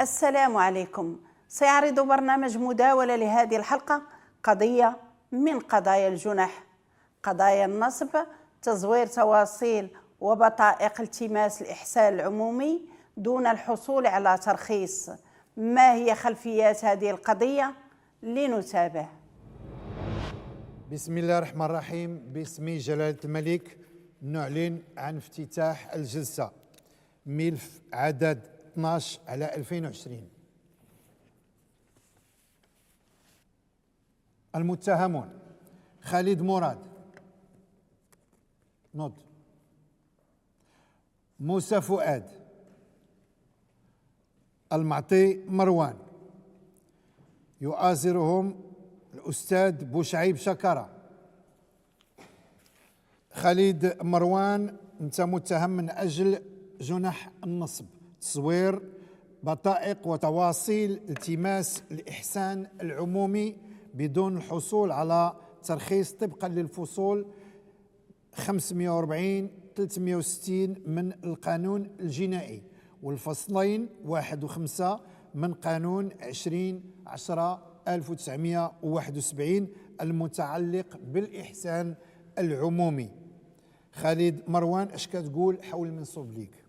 السلام عليكم. سيعرض برنامج مداولة لهذه الحلقة قضية من قضايا الجنح، قضايا النصب، تزوير تواصيل وبطائق التماس الإحسان العمومي دون الحصول على ترخيص. ما هي خلفيات هذه القضية؟ لنتابع. بسم الله الرحمن الرحيم. باسم جلالة الملك نعلن عن افتتاح الجلسة ملف عدد 12 على 2020. المتهمون: خالد مراد، نض. موسى فؤاد، المعطي مروان، يؤازرهم الأستاذ بوشعيب شكرة. خالد مروان، أنت متهم من أجل جنح النصب، تصوير بطائق وتواصيل التماس الإحسان العمومي بدون الحصول على ترخيص طبقا للفصول 540 360 من القانون الجنائي والفصلين 1 و5 من قانون 20/10/1971 المتعلق بالإحسان العمومي. خالد مروان، اش كتقول حول المنصوب ليك؟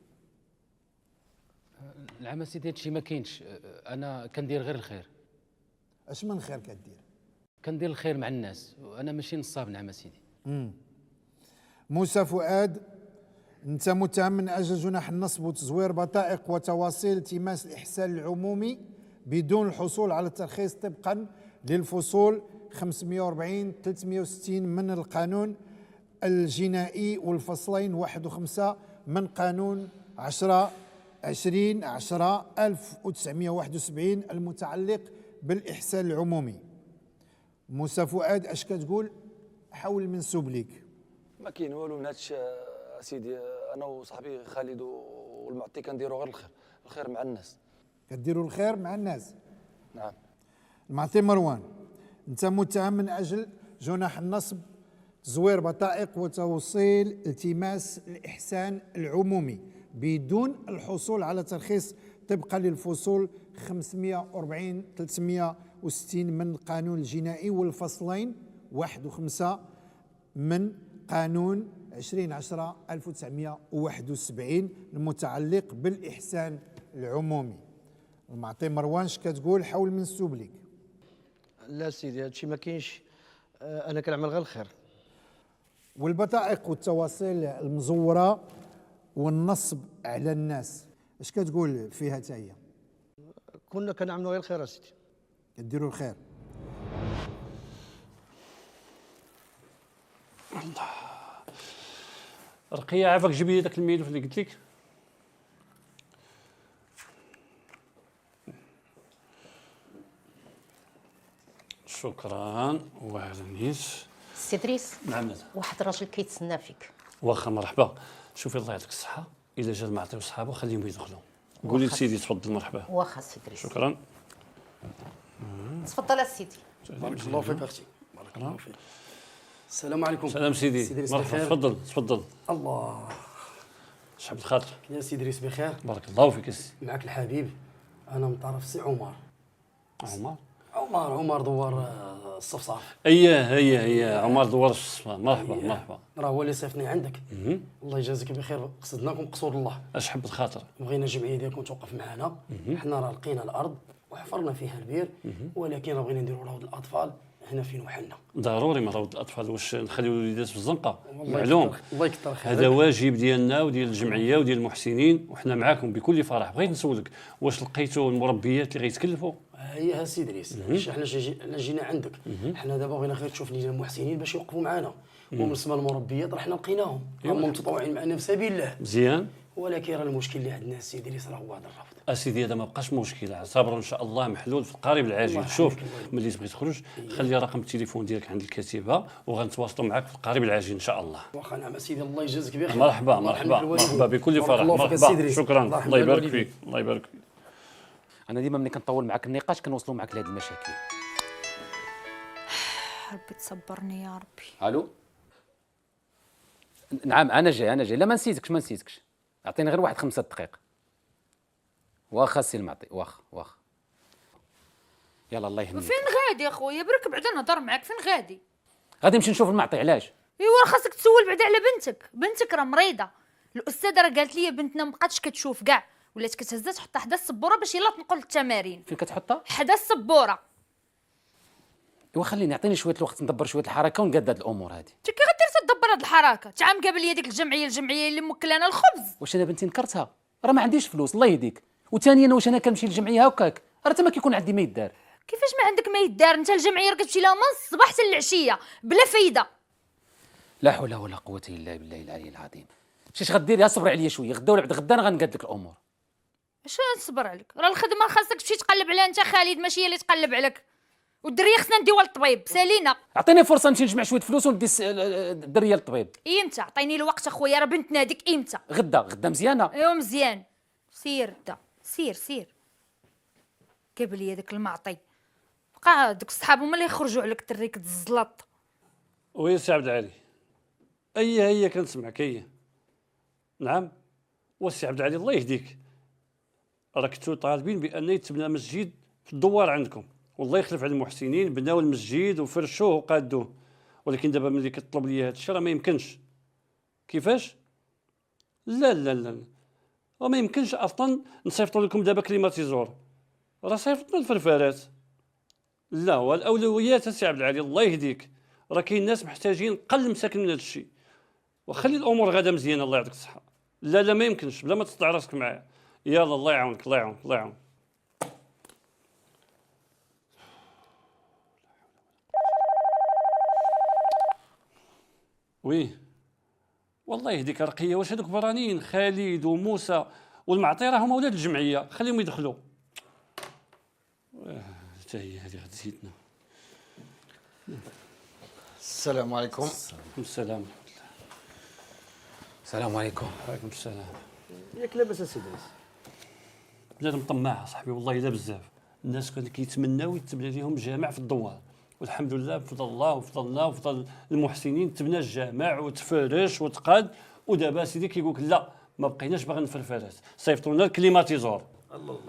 نعم سيدي، هادشي ما كاينش. انا كندير غير الخير. اش من خير كدير؟ كندير الخير مع الناس وانا ماشي نصاب. نعم سيدي. موسى فؤاد، انت متهم من اجل جنح النصب وتزوير بطائق وتواصيل التماس الاحسان العمومي بدون الحصول على الترخيص طبقا للفصول 540 360 من القانون الجنائي والفصلين 1 و5 من قانون 20/10/1971 المتعلق بالإحسان العمومي. موسى فؤاد، اش كتقول حول المنسوب ليك؟ ما كاين والو من هادشي سيدي. انا وصاحبي خالد والمعطي كنديروا غير الخير مع الناس. كديروا الخير مع الناس؟ نعم. المعطي مروان، انت متهم من اجل جنح النصب، تزوير بطائق وتوصيل التماس الإحسان العمومي بدون الحصول على ترخيص طبقا للفصول 540 360 من القانون الجنائي والفصلين 1 و5 من قانون 20/10/1971 المتعلق بالإحسان العمومي. المعطي مروان، اش كتقول حول المنسوب ليك؟ لا سيدي، هادشي ما كاينش. انا كنعمل غير الخير. والبطائق والتواصيل المزوره والنصب على الناس، اش كتقول فيها حتى هي؟ كنا كنعملوا غير الخير سيدي. كديروا الخير. رقية، عافاك جيب لي داك الملف اللي قلت لك. شكرا. واحد النيس. سي دريس، نعم. واحد الراجل كيتسنى فيك. واخا، مرحبا. شوفي الله يعطيك الصحة، إلا جا المعطي وصحابه خليهم يدخلوا. قولي لسيدي تفضل. مرحبا. واخا سي دريس. شكرا. تفضل السيدي. بارك الله فيك اختي. بارك الله فيك. السلام عليكم. سلام سيدي. مرحبا، تفضل تفضل. الله. شحال الخاطر. يا سي دريس بخير. بارك الله فيك. معك الحبيب. انا من طرف سي عمر. عمر دوار الصفصاف. هي عمر دوار الصفصاف. مرحبا مرحبا. راه هو اللي صيفطني عندك. الله يجازيك بخير. قصدناكم قصور الله. اش حب الخاطر؟ بغينا الجمعيه ديالكم توقف معنا. حنا راه لقينا الارض وحفرنا فيها البير، ولكن راه بغينا نديروا روض الاطفال هنا فين وحنا. ضروري ما روض الاطفال. واش نخليو الوليدات في الزنقه؟ معلوم. الله يكثر خيرك. هذا واجب ديالنا وديال الجمعيه وديال المحسنين، وحنا معاكم بكل فرح. بغيت نسولك، واش لقيتوا المربيات اللي غيتكلفوا؟ هي سي دريس، حنا جينا عندك. حنا دابا بغينا غير تشوف لينا المحسنين باش يوقفوا معنا، وبالنسبه للمربيات راه حنا لقيناهم، هم متطوعين معنا في سبيل الله. مزيان. ولكن راه المشكل اللي عندنا سي دريس راه هو هذا الرفض. اسيدي هذا ما بقاش مشكل، صابروا ان شاء الله محلول في القريب العاجل. شوف، ملي تبغي تخرج خلي رقم التليفون ديالك عند الكاتبه وغنتواصلوا معك في القريب العاجل ان شاء الله. واخا نعم سيدي، الله يجازيك بخير. مرحبا بكل فرح. مرحبا. شكرا. الله يبارك فيك. الله يبارك فيك. انا ديما ملي كنطول معك النقاش كنوصلوا معك لهاد المشاكل. ربي تصبرني يا ربي. الو. نعم انا جاي. لا ما نسيتكش. اعطيني غير واحد 5 دقائق. واخا سي المعطي، واخا يلا الله يهنيك. فين غادي اخويا؟ برك بعدا نهضر معاك، فين غادي؟ غادي نمشي نشوف المعطي. علاش؟ ايوا خاصك تسول بعدا على بنتك راه مريضه. الاستاذه راه قالت لي بنتنا مابقاتش كتشوف كاع، ولات كتهزها تحطها حدا السبوره باش يلا تنقل التمارين. فين كتحطها؟ حدا السبوره. ايوا خليني اعطيني شويه الوقت ندبر شويه الحركه ونقاد هاد الامور هادي. انت كي غدير تدبر هاد الحركه؟ تعام قابل لي ديك الجمعيه اللي موكلانا الخبز. واش انا بنتي نكرتها؟ راه ما عنديش فلوس الله يهديك. وثانيا واش انا كنمشي للجمعيه هكاك؟ راه تا ما كيكون عندي ما يدار. كيفاش ما عندك ما يدار؟ انت الجمعيه راه كتمشي لها من الصباح حتى العشيه بلا فايده. لا حول ولا قوه الا بالله العلي العظيم. شاش غديري؟ صبر عليا شويه، غدا ولا بعد غدا انا غنقاد لك الامور. اش نصبر عليك؟ راه الخدمه خاصك تمشي تقلب عليها انت خالد، ماشي هي اللي تقلب عليك. والدريه خصنا نديوها للطبيب سالينا. اعطيني فرصه نمشي نجمع شويه فلوس وندي الدريه للطبيب. امتى؟ عطيني الوقت اخويا، راه بنتنا هذيك امتى؟ غدا مزيانه. ايوا مزيان. سير دا سير قابل لي هذاك المعطي. بقى دوك الصحاب هما اللي يخرجوا عليك الدريك تزلط. وي سي عبد العالي، هي كنسمعك هي. نعم وسي عبد العالي الله يهديك، راك طالبين بان يتبنى مسجد في الدوار عندكم، والله يخلف على المحسنين، بناو المسجد وفرشوه وقادوه، ولكن دابا ملي كتطلب لي هذا الشيء راه ما يمكنش. كيفاش؟ لا وما يمكنش اصلا نصيفطوا لكم دابا كليماتيزور، راه صيفطنا الفرفارات. لا، والاولويات سي عبد العالي الله يهديك، راه كاين ناس محتاجين قل مساكن من هذا الشيء، وخلي الامور غادا مزيانه الله يعطيك الصحه. لا ما يمكنش، بلا ما تطلع راسك معايا. يلا الله يعاونك الله يعاونك. وي والله يهديك رقيه، واش هذوك برانيين خالد وموسى والمعطي راهم ولاد الجمعيه، خليهم يدخلوا. حتى هي هذه غتزيدنا. السلام عليكم. السلام. السلام عليكم. وعليكم السلام. ياك لاباس اسيدي؟ بلاد مطمع صاحبي والله لا بزاف. الناس كانوا كيتمناو يتبنى لهم جامع في الدوار، والحمد لله بفضل الله وفضلنا وفضل المحسنين تبنى الجامع وتفرش وتقاد، ودابا سيدي كيقول لك لا ما بقيناش باغي نفرفرات، صيفطوا لنا الكليماتيزور. الله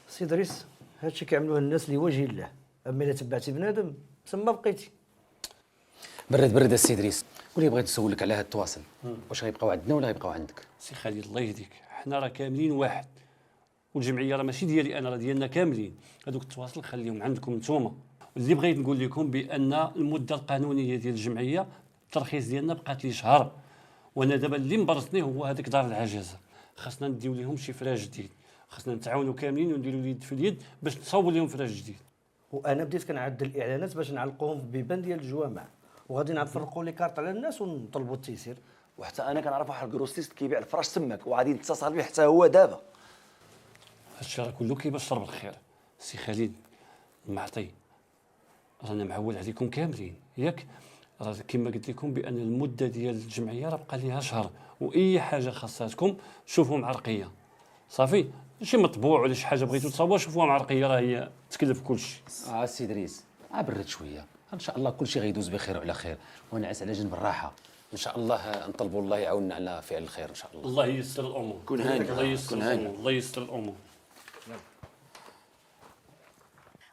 سي دريس، هادشي كيعملوه الناس لوجه الله، اما الا تبعتي بنادم تما بقيتي. برد السي ادريس، قولي بغيت نسولك على هاد التواصل، واش غيبقاو عندنا ولا غيبقاو عندك؟ سي خالد الله يهديك، حنا راه كاملين واحد، والجمعيه راه ماشي ديالي انا، راه ديالنا كاملين. هذوك التواصل خليهم عندكم نتوما. واللي بغيت نقول لكم بان المده القانونيه ديال الجمعيه الترخيص ديالنا بقات لي شهر، وانا دابا اللي مبرزني هو هذيك دار العجزه، خاصنا نديو لهم شي فراش جديد، خاصنا نتعاونوا كاملين ونديروا اليد في اليد باش نصاوبوا لهم فراش جديد. وانا بديت كنعدل الاعلانات باش نعلقوهم في بيبان ديال الجوامع، وغادي نفرقوا لي كارت على الناس ونطلبوا التيسير. وحتى انا كنعرف واحد الكروسيست كيبيع الفراش تماك، وغادي نتصل به حتى هو دابا. هادشي راه كله كيبشر بالخير. سي خالد المعطي، رانا معول عليكم كاملين ياك؟ راه كما قلت لكم بان المده ديال الجمعيه راه بقى ليها شهر، واي حاجه خاصاتكم شوفوا مع رقيه صافي، شي مطبوع ولا شي حاجه بغيتو تصاوبوها شوفوها مع رقيه، راه هي تكلف كلشي. سي ادريس برد شويه، ان شاء الله كل شيء غيدوز بخير وعلى خير، ونعس على جنب الراحه ان شاء الله. نطلبوا الله يعاوننا على فعل الخير ان شاء الله. الله ييسر الامور. كن هاني، الله ييسر كن هاني. الامور، الله ييسر الامور.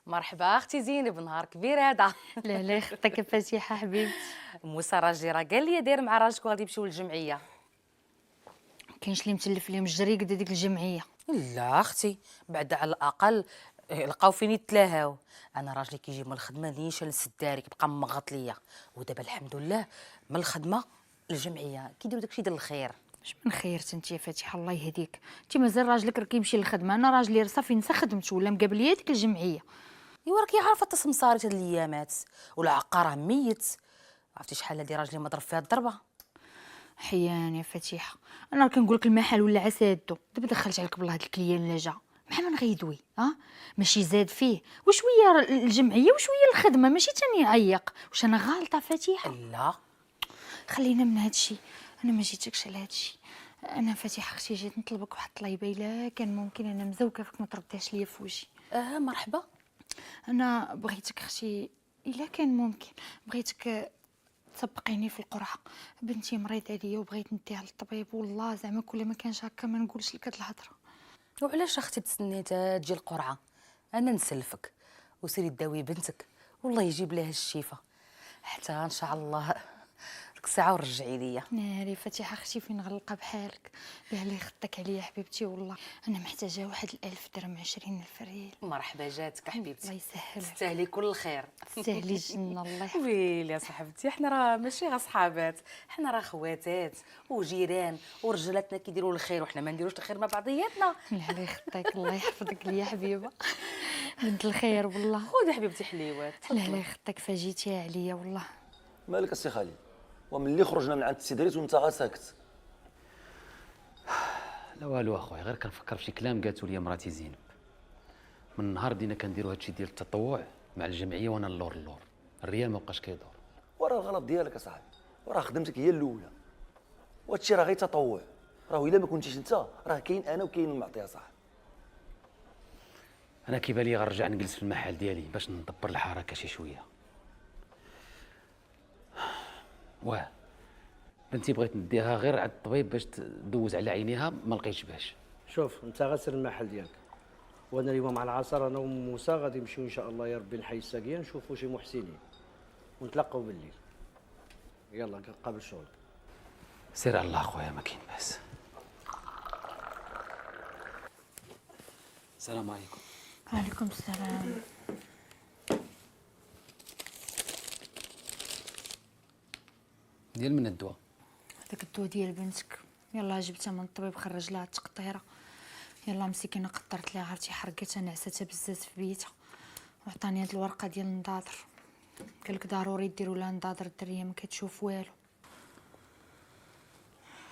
مرحبا اختي زينب، نهار كبير هذا. لا يخطيك فاتحه حبيبتي. موسى راجلي راه قال لي داير مع راجلك وغادي يمشيو للجمعيه. كاينش اللي متلف لهم الجري قد هذيك الجمعيه. لا اختي، بعد على الاقل لقاو فين يتلاهاو. انا راجلي كيجي من الخدمه نيشان للسداري كيبقى مغط ليا، ودابا الحمد لله من الخدمه للجمعيه كيديروا داكشي ديال الخير. اش من خيرت انت يا فاتحه الله يهديك، انت مازال راجلك راه كيمشي للخدمه، انا راجلي راه صافي نسى خدمته ولا مقابل ليا ديك الجمعيه. ايوا راكي عارفه التسمساريت هاد الايامات، والعقار راه ميت. عرفتي شحال هادي راجلي مضرب فيها الضربه. حيان يا فاتحه، انا راه كنقول لك المحل ولا عسادو، دابا دخلت عليك بالله هاد الكليان اللي جا بحال من غيدوي ماشي زاد فيه، وشويه الجمعيه وشويه الخدمه، ماشي تاني يعيق. واش انا غالطه فاتحه؟ لا خلينا من هاد الشيء، انا ما جيتكش على هاد الشيء. انا فاتحه اختي جيت نطلبك واحد الطليبه، الا كان ممكن انا مزوكه فيك ما ترديهاش ليا في وجهي. مرحبا. انا بغيتك اختي الا كان ممكن، بغيتك تسبقيني في القرعه، بنتي مريضه عليا وبغيت نديها للطبيب، والله زعما كل ما كانش هكا ما نقولش لك هاد الهضره. وعلاش اختي تسنيت تجي القرعه؟ انا نسلفك وسيري داوي بنتك والله يجيب لها الشفاء حتى ان شاء الله ديك الساعه ورجعي ليا. ناري فاتحه اختي فين غلقه بحالك، بها لي خطك عليا حبيبتي، والله انا محتاجه واحد 1000 درهم 20 ريال. مرحبا جاتك حبيبتي، الله يسهل. تستاهلي كل خير. تستاهلي الجنه الله يحفظك. ويلي يا صاحبتي، حنا راه ماشي غير صحابات، حنا راه خواتات وجيران ورجالاتنا كيديروا الخير وحنا ما نديروش الخير مع بعضياتنا. على خطيك الله يحفظك ليا حبيبه، بنت الخير والله. خذي حبيبتي حليوات. لا خطيك فاجيتيها عليا والله. مالك السي خالد؟ وملي خرجنا من عند السي دريس وانت غا ساكت. لا والو اخويا، غير كنفكر في شي كلام قالتو لي مراتي زينب. من نهار بدينا كنديروا هادشي ديال التطوع مع الجمعيه وانا اللور الريال ما بقاش كيدور. وراه الغلط ديالك اصاحبي، وراه خدمتك هي الاولى، وهادشي راه غير تطوع. راه الا ما كنتيش انت راه كاين انا وكاين المعطي اصاحبي. انا كيبان لي غنرجع نجلس في المحل ديالي باش ندبر الحركه شي شويه. واه بنتي بغيت نديها غير عند الطبيب باش تدوز على عينيها، ما لقيتش باش. شوف انت غسر المحل ديالك، وانا اليوم مع العصر انا وموسى غادي نمشيو ان شاء الله يا ربي نحي الساقيه نشوفوا شي محسنين ونتلاقاو بالليل. يلا قابل شغلك. سير على الله اخويا، ما كاين باس. السلام عليكم. وعليكم السلام. ديال من الدواء؟ هذاك الدواء ديال بنتك، يلا جبتها من الطبيب خرج لها التقطيره. يلا مسكينه قطرت لها عرفتي حرقتها نعستها بزاف في بيتها، وعطاني هاد الورقه ديال النضاضر، قالك ضروري ديروا لها نضاضر، الدريه ما كتشوف والو.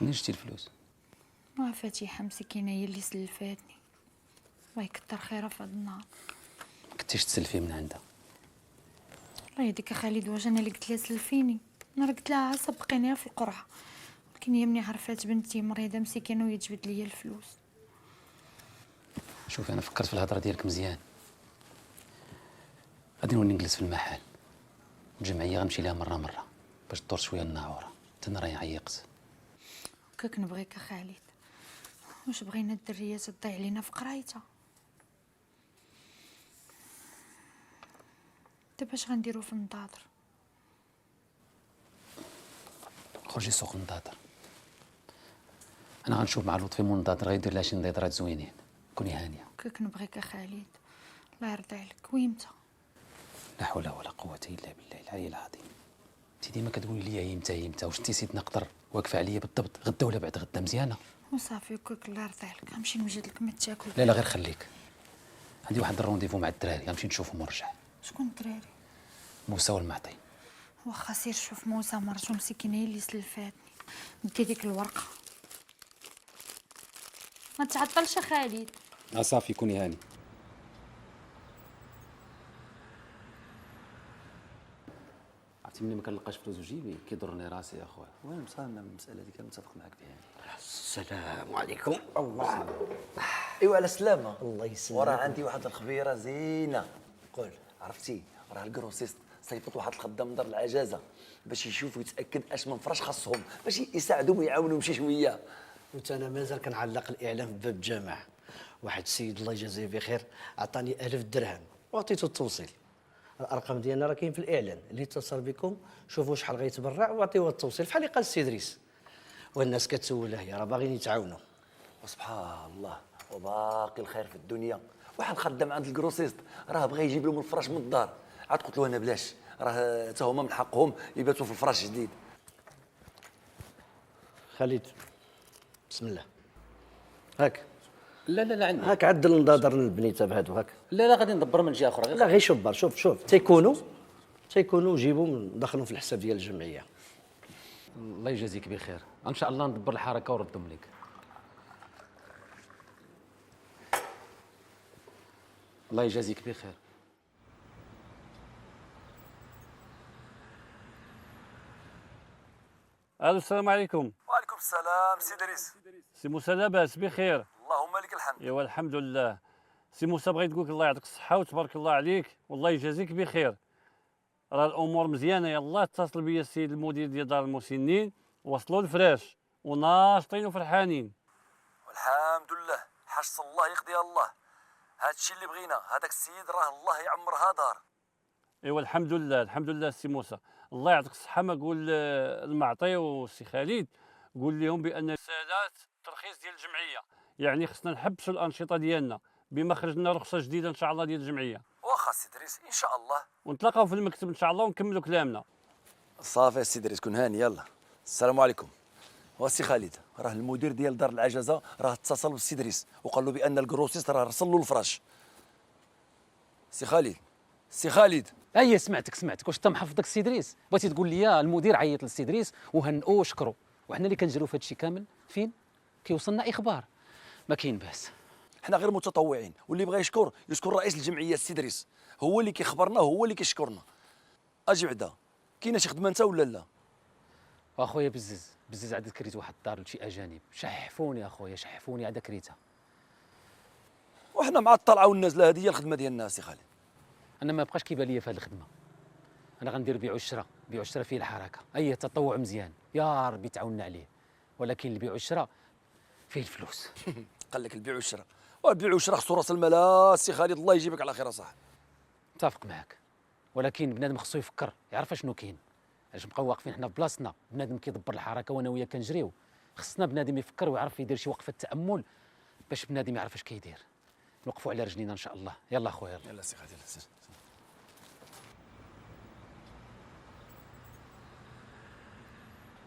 منين شتي الفلوس؟ فاتحه مسكينه هي اللي سلفاتني، الله يكثر خيرها في هاد النهار. ما كنتيش تسلفي من عندها؟ الله يهديك خالد، واش انا اللي قلت لها سلفيني؟ انا قلت لها سبقيني في القرعه، ولكن هي مني عرفات بنتي مريضه مسكينه وهي تجبد ليا الفلوس. شوفي انا فكرت في الهضره ديالك مزيان، غادي نولي نجلس في المحل، الجمعيه غنمشي لها مره باش تدور شويه الناعوره، حتى انا راني عيقت. هكاك نبغيك خالد، واش بغينا الدريه تضيع علينا في قرايتها؟ دابا اش غنديرو في النضاضر؟ خرجي سوق النضاضر، انا غنشوف مع لطفي مول النضاضر غيدير لها شي نضيضرات زوينين. كوني هانيه. هكاك نبغيك خالد، الله يرضي عليك. ويمتى؟ لا حول ولا قوه الا بالله العلي العظيم. انت ديما كتقولي لي يمتى واش انت سيدنا قدر واقفه عليا بالضبط غدا ولا بعد غدا مزيانه؟ وصافي هكاك الله يرضي عليك، غنمشي نوجد لك ما تاكل. لا غير خليك، عندي واحد الرونديفو مع الدراري غنمشي نشوفهم ونرجع. شكون الدراري؟ موسى والمعطي. واخا سير شوف موسى، مرتو مسكينه هي اللي سلفاتني. دي ديك الورقه، ما تعطلش خالد. صافي كوني هاني. عرفتي ملي ما كنلقاش فلوس في جيبي كيضرني راسي يا خويا. وين وصلنا من المساله دي؟ كنتفق معك فيها. السلام عليكم. الله. ايوا على السلامه. الله يسلمك. وراه عندي واحد الخبيره زينه. قول. عرفتي راه الكروسيست صيفط واحد الخدام من دار العجازه باش يشوف ويتاكد اش من فراش خاصهم باش يساعدهم ويعاونهم شي شويه. وانت انا مازال كنعلق الاعلام في باب الجامع. واحد السيد الله يجازيه بخير عطاني 1000 درهم وعطيته التوصيل. الارقام ديالنا راه كاين في الاعلان، اللي اتصل بكم شوفوا شحال غيتبرع وعطيوه التوصيل بحال اللي قال السي دريس. والناس كتسول هي راه باغيين يتعاونوا. وسبحان الله وباقي الخير في الدنيا. واحد خدام عند الكروسيست راه بغى يجيب لهم الفراش من الدار، عاد قلت له انا بلاش، راه حتى هما من حقهم يباتوا في الفراش جديد. خالد بسم الله. هاك. لا عندي. هاك عدل النضاضر البنيته بهادو هاك. لا غادي ندبر من جهه اخرى. لا غير شبر. شوف تيكونوا جيبهم ندخلهم في الحساب ديال الجمعيه. الله يجازيك بخير، ان شاء الله ندبر الحركه وردهم لك. الله يجازيك بخير. الو السلام عليكم. وعليكم السلام سي دريس. سي موسى لاباس بخير؟ اللهم لك الحمد. ايوا الحمد لله. سي موسى بغيت نقول لك الله يعطيك الصحه وتبارك الله عليك والله يجازيك بخير. راه الامور مزيانه، يلاه اتصل بيا السيد المدير ديال دار المسنين، وصلوا الفراش وناشطين وفرحانين. والحمد لله حش الله يقضيها الله. هذا الشيء اللي بغينا، هذاك السيد راه الله يعمرها دار. ايوا الحمد لله الحمد لله سي موسى، الله يعطيك الصحه. ما قول المعطي والسي خالد، قول لهم بان رسالات الترخيص ديال الجمعيه، يعني خصنا نحبسوا الانشطه ديالنا بما خرجنا رخصه جديده ان شاء الله ديال الجمعيه، واخا سي دريس ان شاء الله. ونتلاقاو في المكتب ان شاء الله ونكملوا كلامنا. صافي سي دريس كون هاني. يلا السلام عليكم. وسي خالد راه المدير ديال دار العجزه راه اتصل بالسي دريس وقال له بان الكروسيست راه رسل له الفراش. سي خالد سي خالد. اي سمعتك واش انت محفظك السي دريس؟ بغيتي تقول لي المدير عيط للسي دريس وهنئوه وشكروا، وحنا اللي كنجريو في هذا الشيء كامل فين كيوصلنا اخبار. ما كاين باس، حنا غير متطوعين، واللي بغى يشكر رئيس الجمعيه السي دريس، هو اللي كيخبرنا وهو اللي كيشكرنا. اجي بعدا كاينه شي خدمه انت ولا لا؟ اخويا بزز عاد كريت واحد الدار لشي اجانب، شحفوني اخويا شحفوني عاد كريتها. وحنا مع الطلعه والنازله هذه هي الخدمه ديالنا سي خالد. انا ما بقاش كيبان ليا في هذه الخدمه، انا غندير بيع والشراء فيه الحركه، اي تطوع مزيان يا ربي تعاوننا عليه، ولكن البيع والشراء فيه الفلوس. قال لك البيع والشراء، والبيع والشراء خصو راس المال سي خالد، الله يجيبك على خير صح. متفق معك، ولكن بنادم خصو يفكر يعرف شنو كاين. علاش نبقاو واقفين حنا في بلاصتنا؟ بنادم كيدبر الحركه وانا وياه كنجريو، خصنا بنادم يفكر ويعرف يدير شي وقفه تامل باش بنادم يعرف اش كيدير. نوقفوا على رجلينا ان شاء الله. يلا اخويا يلا سي خالد.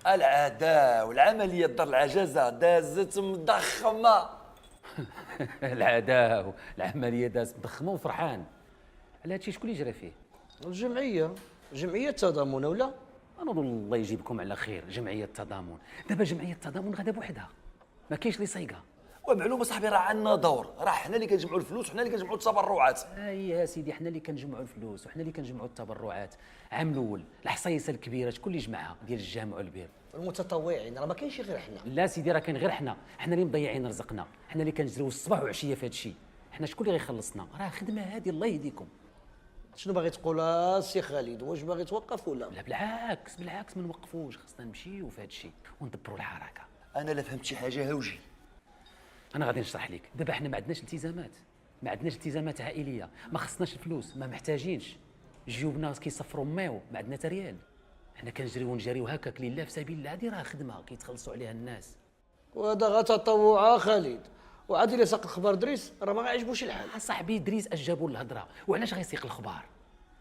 العداء والعمليه دار العجزه دازت مضخمه. العداء العمليه دازت مضخمه وفرحان على هادشي. شكون اللي جرى فيه؟ جمعيه التضامن ولا؟ انا نظن الله يجيبكم على خير. جمعيه التضامن دابا جمعيه التضامن غادا بوحدها، ما كاينش اللي صايقه. ومعلومه صاحبي راه عندنا دور، راه حنا اللي كنجمعوا الفلوس وحنا اللي كنجمعوا التبرعات. اي يا سيدي حنا اللي كنجمعوا الفلوس وحنا اللي كنجمعوا التبرعات. عام الاول الحصيصه الكبيره شكون اللي جمعها ديال الجامع والبير؟ المتطوعين، راه ما كاينش غير حنا. لا سيدي راه كاين غير حنا اللي مضيعين رزقنا، حنا اللي كنجريو الصباح وعشيه في هذا الشيء. حنا شكون اللي غيخلصنا؟ راه خدمه هذه الله يهديكم. شنو باغي تقول سي خالد؟ واش باغي توقف ولا؟ لا بالعكس ما نوقفوش، خصنا نمشيو في هذا الشيء وندبروا الحركه. انا لا فهمت شي حاجه هاوجي. انا غادي نشرح لك. دابا حنا ما عندناش التزامات عائليه، ما خصناش الفلوس، ما محتاجينش جيوبنا كيصفروا ماو، ما عندنا حتى ريال. حنا كنجريو هكاك لله في سبيل الله. هذه راه خدمه كيتخلصوا عليها الناس. وهذا غا تطوع خالد، وعاد اللي ساق الخبر دريس راه ما غيعجبوش الحال. صاحبي دريس اجابوا الهضره، وعلاش غيسيق الخبار؟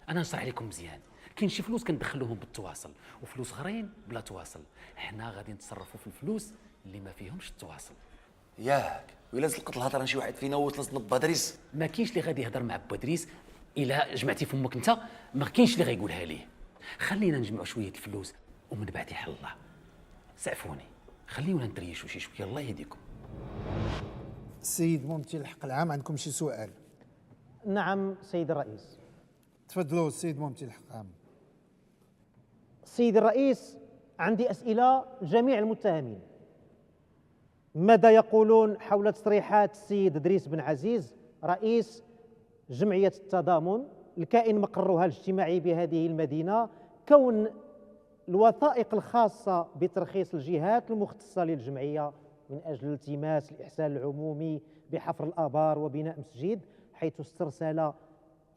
انا نشرح لكم مزيان. كاين شي فلوس كندخلوهم بالتواصل وفلوس اخرين بلا تواصل. حنا غادي نتصرفوا في الفلوس اللي ما فيهمش التواصل. ياك ولا زلقت الهضره شي واحد فينا وصلت نبا دريس. ما كاينش اللي غادي يهضر مع با دريس الا جمعتي فمك انت، ما كاينش اللي غيقولها ليه. خلينا نجمعوا شويه الفلوس ومن بعد يحل الله. سعفوني خليونا نتريشوا شي شويه الله يهديكم. السيد ممثل الحق العام عندكم شي سؤال؟ نعم سيد الرئيس. تفضلوا السيد ممثل الحق العام. سيد الرئيس، عندي أسئلة جميع المتهمين. ماذا يقولون حول تصريحات السيد إدريس بن عزيز رئيس جمعية التضامن الكائن مقرها الاجتماعي بهذه المدينة، كون الوثائق الخاصة بترخيص الجهات المختصة للجمعية من أجل التماس الإحسان العمومي بحفر الآبار وبناء مسجد، حيث استرسل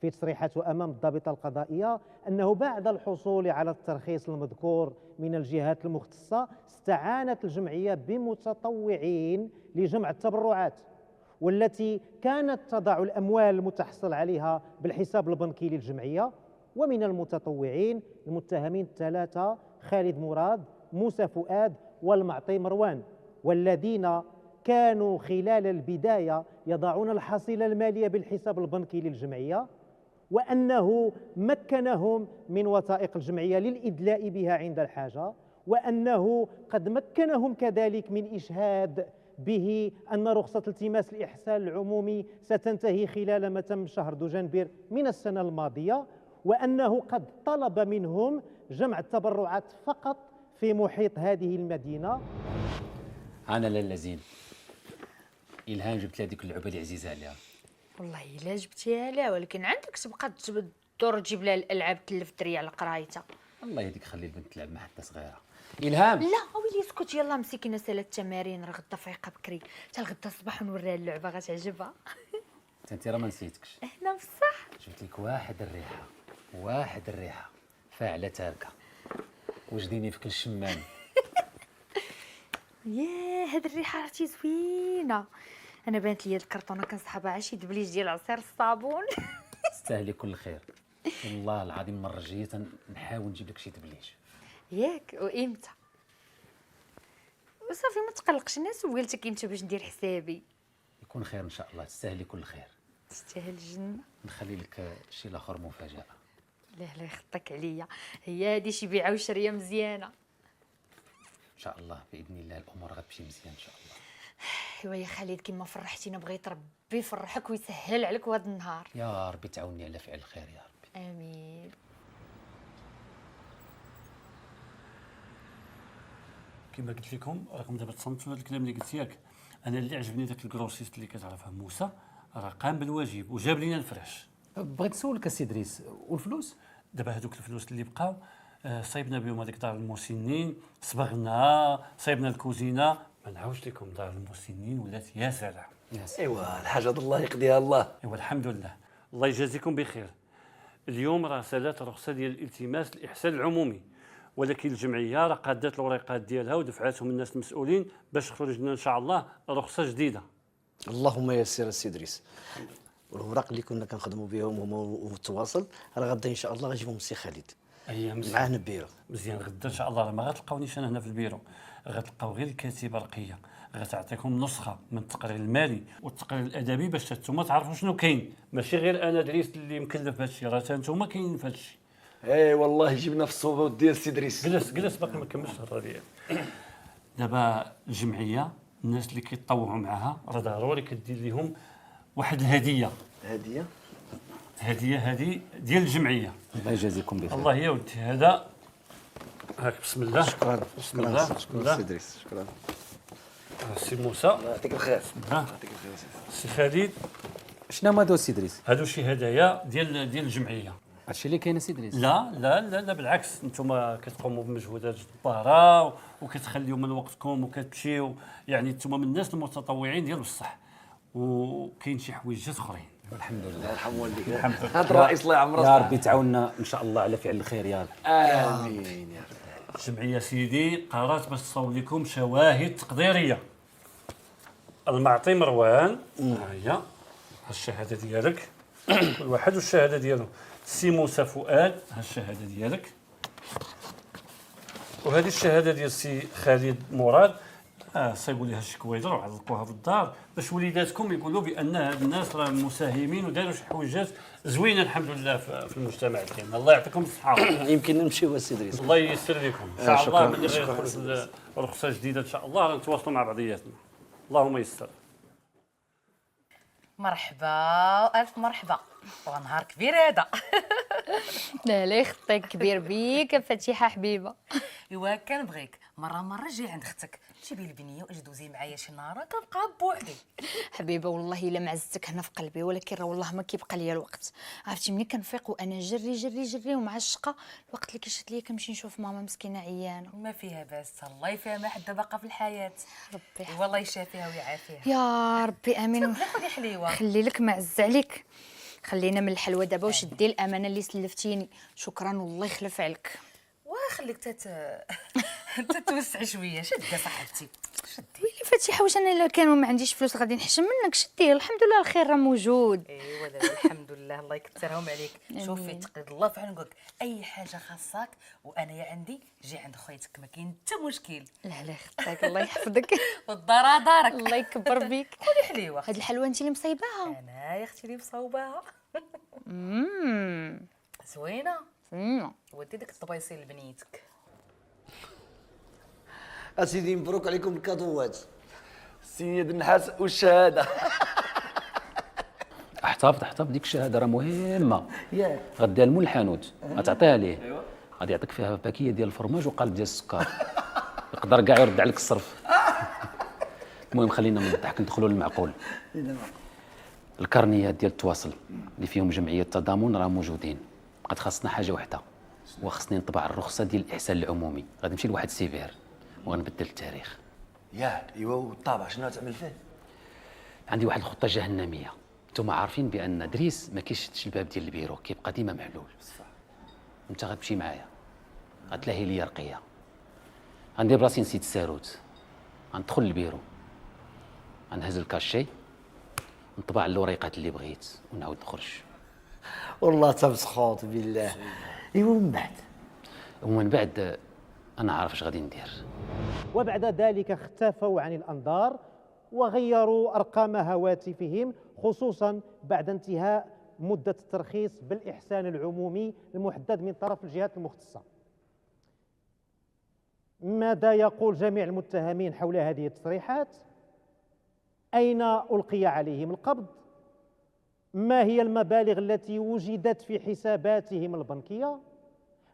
في تصريحاته أمام الضابطة القضائية أنه بعد الحصول على الترخيص المذكور من الجهات المختصة استعانت الجمعية بمتطوعين لجمع التبرعات، والتي كانت تضع الأموال المتحصل عليها بالحساب البنكي للجمعية. ومن المتطوعين المتهمين الثلاثة خالد مراد، موسى فؤاد، والمعطي مروان، والذين كانوا خلال البداية يضعون الحصيلة المالية بالحساب البنكي للجمعية، وأنه مكنهم من وثائق الجمعية للإدلاء بها عند الحاجة، وأنه قد مكنهم كذلك من إشهاد به أن رخصة التماس الإحسان العمومي ستنتهي خلال ما تم شهر دجنبر من السنة الماضية، وأنه قد طلب منهم جمع التبرعات فقط في محيط هذه المدينة. انا لالا زين الهام جبت لها ديك اللعبه اللي عزيزه عليها. والله الا جبتيها لها، ولكن عندك تبقى تدور تجيب لها الالعاب تلف الدريه على قرايتها. الله يهديك خلي البنت تلعب مع حتى صغيره. الهام. لا ويلي اسكت يلا مسكينه سالات التمارين راه غدا فايقه بكري حتى الغدا الصباح ونوريها اللعبه غتعجبها. انت راه ما نسيتكش، هنا بصح. جبت لك واحد الريحه فاعله تاركه وجديني في كل شمام. ياه هاد الريحه عرفتي زوينه. انا بانت لي هاد الكرتونه كنسحبها عشي دبليج ديال عصير الصابون. تستاهلي كل خير والله العظيم. المره الجايه نحاول نجيب لك شي دبليج. ياك وامتى؟ وصافي ما تقلقش انا سولتك امتى باش ندير حسابي. يكون خير ان شاء الله. تستاهلي كل خير. تستاهل الجنه. نخلي لك شي الاخر مفاجاه. لا يخطك عليا. هي هادي شي بيعه وشريه مزيانه. ان شاء الله باذن الله الامور غتمشي مزيان ان شاء الله. ايوا يا خالد كيما فرحتينا بغيت ربي يفرحك ويسهل عليك هذا النهار. يا ربي تعاوني على فعل الخير يا ربي. امين. كما قلت لكم راكم دابا تصنتوا هذا الكلام اللي قلت ياك. انا اللي عجبني ذاك الكروسيست اللي كتعرفه موسى راه قام بالواجب وجاب لينا الفرش. بغيت نسولك السي دريس والفلوس. دابا هذوك الفلوس اللي بقاو صايبنا بهم هذيك دار المسنين، صبغنا صايبنا الكوزينه. ما نعاودش لكم دار المسنين ولات يا سلام. ايوا الحاجه الله يقضيها الله. ايوا الحمد لله الله يجازيكم بخير. اليوم راه سالات رخصه ديال الالتماس الاحسان العمومي، ولكن الجمعيه راه قادات الوريقات ديالها ودفعاتهم الناس المسؤولين باش خرج لنا ان شاء الله رخصه جديده. اللهم يسر السي ادريس. والوراق اللي كنا كنخدموا بهم هما والتواصل راه غدا ان شاء الله غنجيبهم السي خالد معانا البيرو. مزيان غدا ان شاء الله راه ما غتلقاونيش انا هنا في البيرو، غتلقاو غير الكاتبه رقيه غتعطيكم نسخه من التقرير المالي والتقرير الادبي باش نتوما تعرفوا شنو كاين، ماشي غير انا دريس اللي مكلف بهذا الشيء، راه نتوما كاينين في هذا الشيء. اي والله جبنا في الصوبه ديال السي دريس. جلس باقي ما كملتش الهضره ديالي. دابا الجمعيه الناس اللي كيتطوعوا معاها راه ضروري كدير لهم واحد الهديه. هديه هذه ديال الجمعيه. الله يجازيكم بخير. الله يا ودي هذا هاك بسم الله. شكرا بسم الله. شكرا السي ادريس. شكرا السي موسى. الله يعطيك الخير. بسم الله. يعطيك الخير السي خالد. شنو هما هادو السي دريس؟ هادو شي هدايا ديال الجمعيه. هادشي اللي كاين السي دريس؟ لا لا لا لا بالعكس، انتم كتقوموا بمجهودات جباره وكتخليو من وقتكم وكتمشيو، يعني انتم من الناس المتطوعين ديال بصح، وكاين شي حوايجات اخرين. الحمد لله. الله يرحم والديك. الحمد لله. هذا الرئيس الله يعمره. يا ربي تعاوننا ان شاء الله على فعل الخير يا رب. امين يا رب. الجمعيه سيدي قررت باش تصاوب لكم شواهد تقديريه. المعطي مروان، ها هي الشهاده ديالك كل واحد والشهاده ديالو. السي موسى فؤاد، ها الشهاده ديالك. وهذه الشهاده ديال السي خالد مراد. صايبوا ليها الشكويدر وعلقوها في الدار باش وليداتكم يقولوا بان هاد الناس راه مساهمين وداروا شي حويجات زوينه الحمد لله في المجتمع ديالنا. الله يعطيكم الصحه. يمكن نمشيو السي ادريس. الله ييسر لكم ان شاء الله. ملي شكراً. غيخرج رخصه جديده ان شاء الله غنتواصلوا مع بعضياتنا. اللهم يسر. مرحبا الف مرحبا، ونهار كبير هذا. لا يخطيك كبير بيك فتيحه حبيبه. ايوا كنبغيك مره جي عند اختك جيبي البنيه واجي دوزي معايا شي نهار كنبقى بوحدي. حبيبه والله الا معزتك هنا في قلبي، ولكن راه والله ما كيبقى ليا الوقت. عرفتي ملي كنفيق وانا جري ومع الشقه الوقت اللي كيشد ليا كنمشي نشوف ماما مسكينه عيانه. ما فيها باس، الله يفهمها حتى باقا في الحياه. ربي والله يشافيها ويعافيها يا ربي امين. خذي حليوه. خلي لك معز عليك. خلينا من الحلوه دابا وشدي الامانه اللي سلفتيني. شكرا والله يخلف عليك. وخليك تتوسعي شويه. شدي صاحبتي شدي. ويلي فتيحه واش انا الا كانوا ما عنديش فلوس غادي نحشم منك؟ شدي الحمد لله الخير راه موجود. ايوا دابا الحمد لله الله يكثرهم عليك. شوفي تقريد الله فعلا نقولك اي حاجه خاصك وانا عندي جي عند خويتك ما كاين حتى مشكل. لا يخطيك الله يحفظك. والدار دارك. الله يكبر بيك. خذي حليوه. هاد الحلوه انت اللي مصايباها؟ انا يا اختي اللي مصاوباها. زوينه. ودي ديك الطبيصين لبنيتك. اسيدي مبروك عليكم الكادوات. سيد النحاس والشهاده. احتفظ ديك الشهاده راه مهمه. ياك غديها لمول الحانوت غتعطيها ليه. غادي يعطيك فيها باكيه ديال الفرماج وقالب ديال السكر. يقدر كاع يرد عليك الصرف. المهم خلينا من الضحك ندخلوا للمعقول. الكارنيات ديال التواصل اللي فيهم جمعيه التضامن راه موجودين. بقات خاصنا حاجه وحده، وخصني نطبع الرخصه ديال الاحسان العمومي. غادي نمشي لواحد السيفير وغنبدل التاريخ. ياك ايوا والطابع شنو تعمل فيه؟ عندي واحد الخطه جهنميه. نتوما عارفين بان دريس ما كيشدش الباب ديال البيرو، كيبقى ديما محلول. انت غتمشي معايا، غتلاهي لي رقيه، غندير براسي نسيت الساروت، غندخل للبيرو، غنهز الكاشي، نطبع الوريقات اللي بغيت ونعاود نخرج. والله تمسخوط بالله. ايوا من بعد ومن بعد انا عارف اش غادي ندير. وبعد ذلك اختفوا عن الأنظار وغيروا أرقام هواتفهم، خصوصا بعد انتهاء مدة الترخيص بالإحسان العمومي المحدد من طرف الجهات المختصة. ماذا يقول جميع المتهمين حول هذه التصريحات؟ أين ألقي عليهم القبض؟ ما هي المبالغ التي وجدت في حساباتهم البنكية؟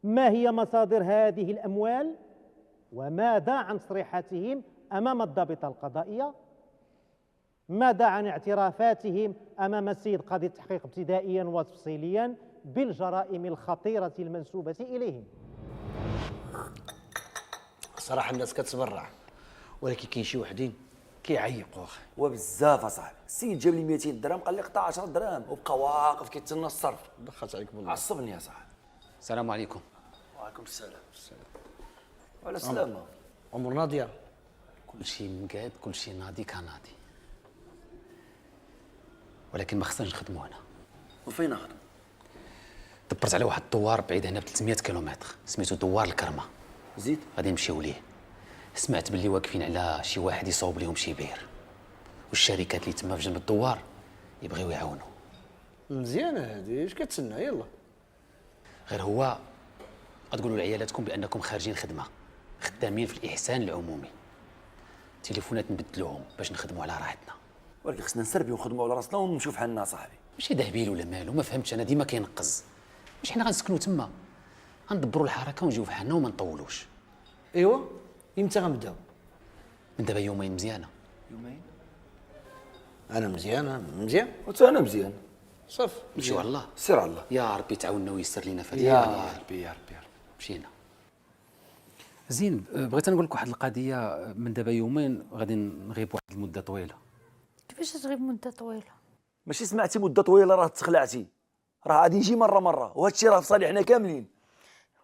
ما هي مصادر هذه الأموال؟ وماذا عن تصريحاتهم أمام الضابطة القضائية؟ ماذا عن اعترافاتهم أمام السيد قاضي التحقيق ابتدائيا وتفصيليا بالجرائم الخطيرة المنسوبة إليهم؟ صراحه الناس كتبرع، ولكن كاين شي وحدين كيعيقوا اخي. وبزاف اصاحبي. السيد جاب لي 200 درهم قال لي قطع 10 دراهم وبقى واقف كيتسنى الصرف. دخلت عليك بالله. عصبني يا صاحبي. السلام عليكم. وعليكم السلام. وعلى السلامه. امور ناضيه. كلشي مقاد، كلشي ناضي كناضي، ولكن ما خصناش نخدموا هنا. وفين نخدم؟ دبرت على واحد الدوار بعيد هنا ب 300 كيلومتر، سميتو دوار الكرمه. زيد غادي نمشيو ليه. سمعت باللي واقفين على شي واحد يصاوب ليهم شي بير، والشركات اللي تما في جنب الدوار يبغيو يعاونوا. مزيانه هذه، اش كتسنى؟ يلا. غير هو غتقولوا لعيالاتكم بانكم خارجين خدمه، خدامين في الاحسان العمومي. تليفونات نبدلوهم باش نخدموا على راحتنا. ولكن خصنا نسربيو ونخدموا على راسنا ونمشيو في حالنا صاحبي. ماشي دهبيل ولا مالو، ما فهمتش انا، ديما كينقز. ماشي حنا غنسكنوا تما، غندبروا الحركه ونجيو في حالنا وما نطولوش. ايوا امتى غنبداو؟ من دابا يومين مزيانه. يومين؟ انا مزيان وتا انا مزيان. صافي نمشيو على الله. سير على الله. يا ربي تعاوننا ويسر لينا في هذه يا القضيه. ربي يا ربي يا ربي. مشينا. زين، بغيت نقول لك واحد القضيه. من دابا يومين غادي نغيب واحد المده طويله. كيفاش تغيب مده طويله؟ ماشي سمعتي مده طويله راه تخلعتي، راه غادي نجي مره وهذا الشيء راه في صالحنا كاملين.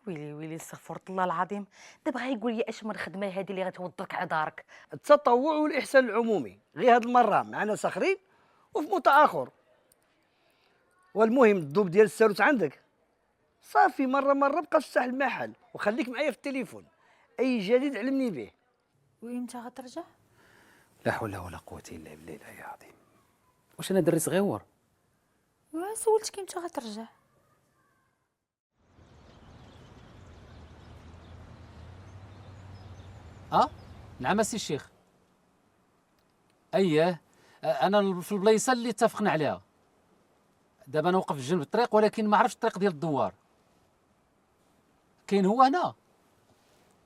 ويلي استغفر الله العظيم. دابا غايقول لي اش من خدمه هذه اللي غتوضرك على دارك. التطوع والاحسان العمومي، غير هاد المره مع ناس اخرين وفي موطا اخر. والمهم الضوب ديال الساروت عندك صافي. مره بقى افتح المحل وخليك معايا في التليفون، اي جديد علمني به. وامتى غترجع؟ لا حول ولا قوه الا بالله العلي العظيم. واش انا دري صغيور؟ سولتك امتى غترجع. نعم السي الشيخ. اييه، انا في البلايصه اللي اتفقنا عليها. دابا انا وقف في جنب الطريق، ولكن ما عرفتش الطريق ديال الدوار. كاين هو هنا؟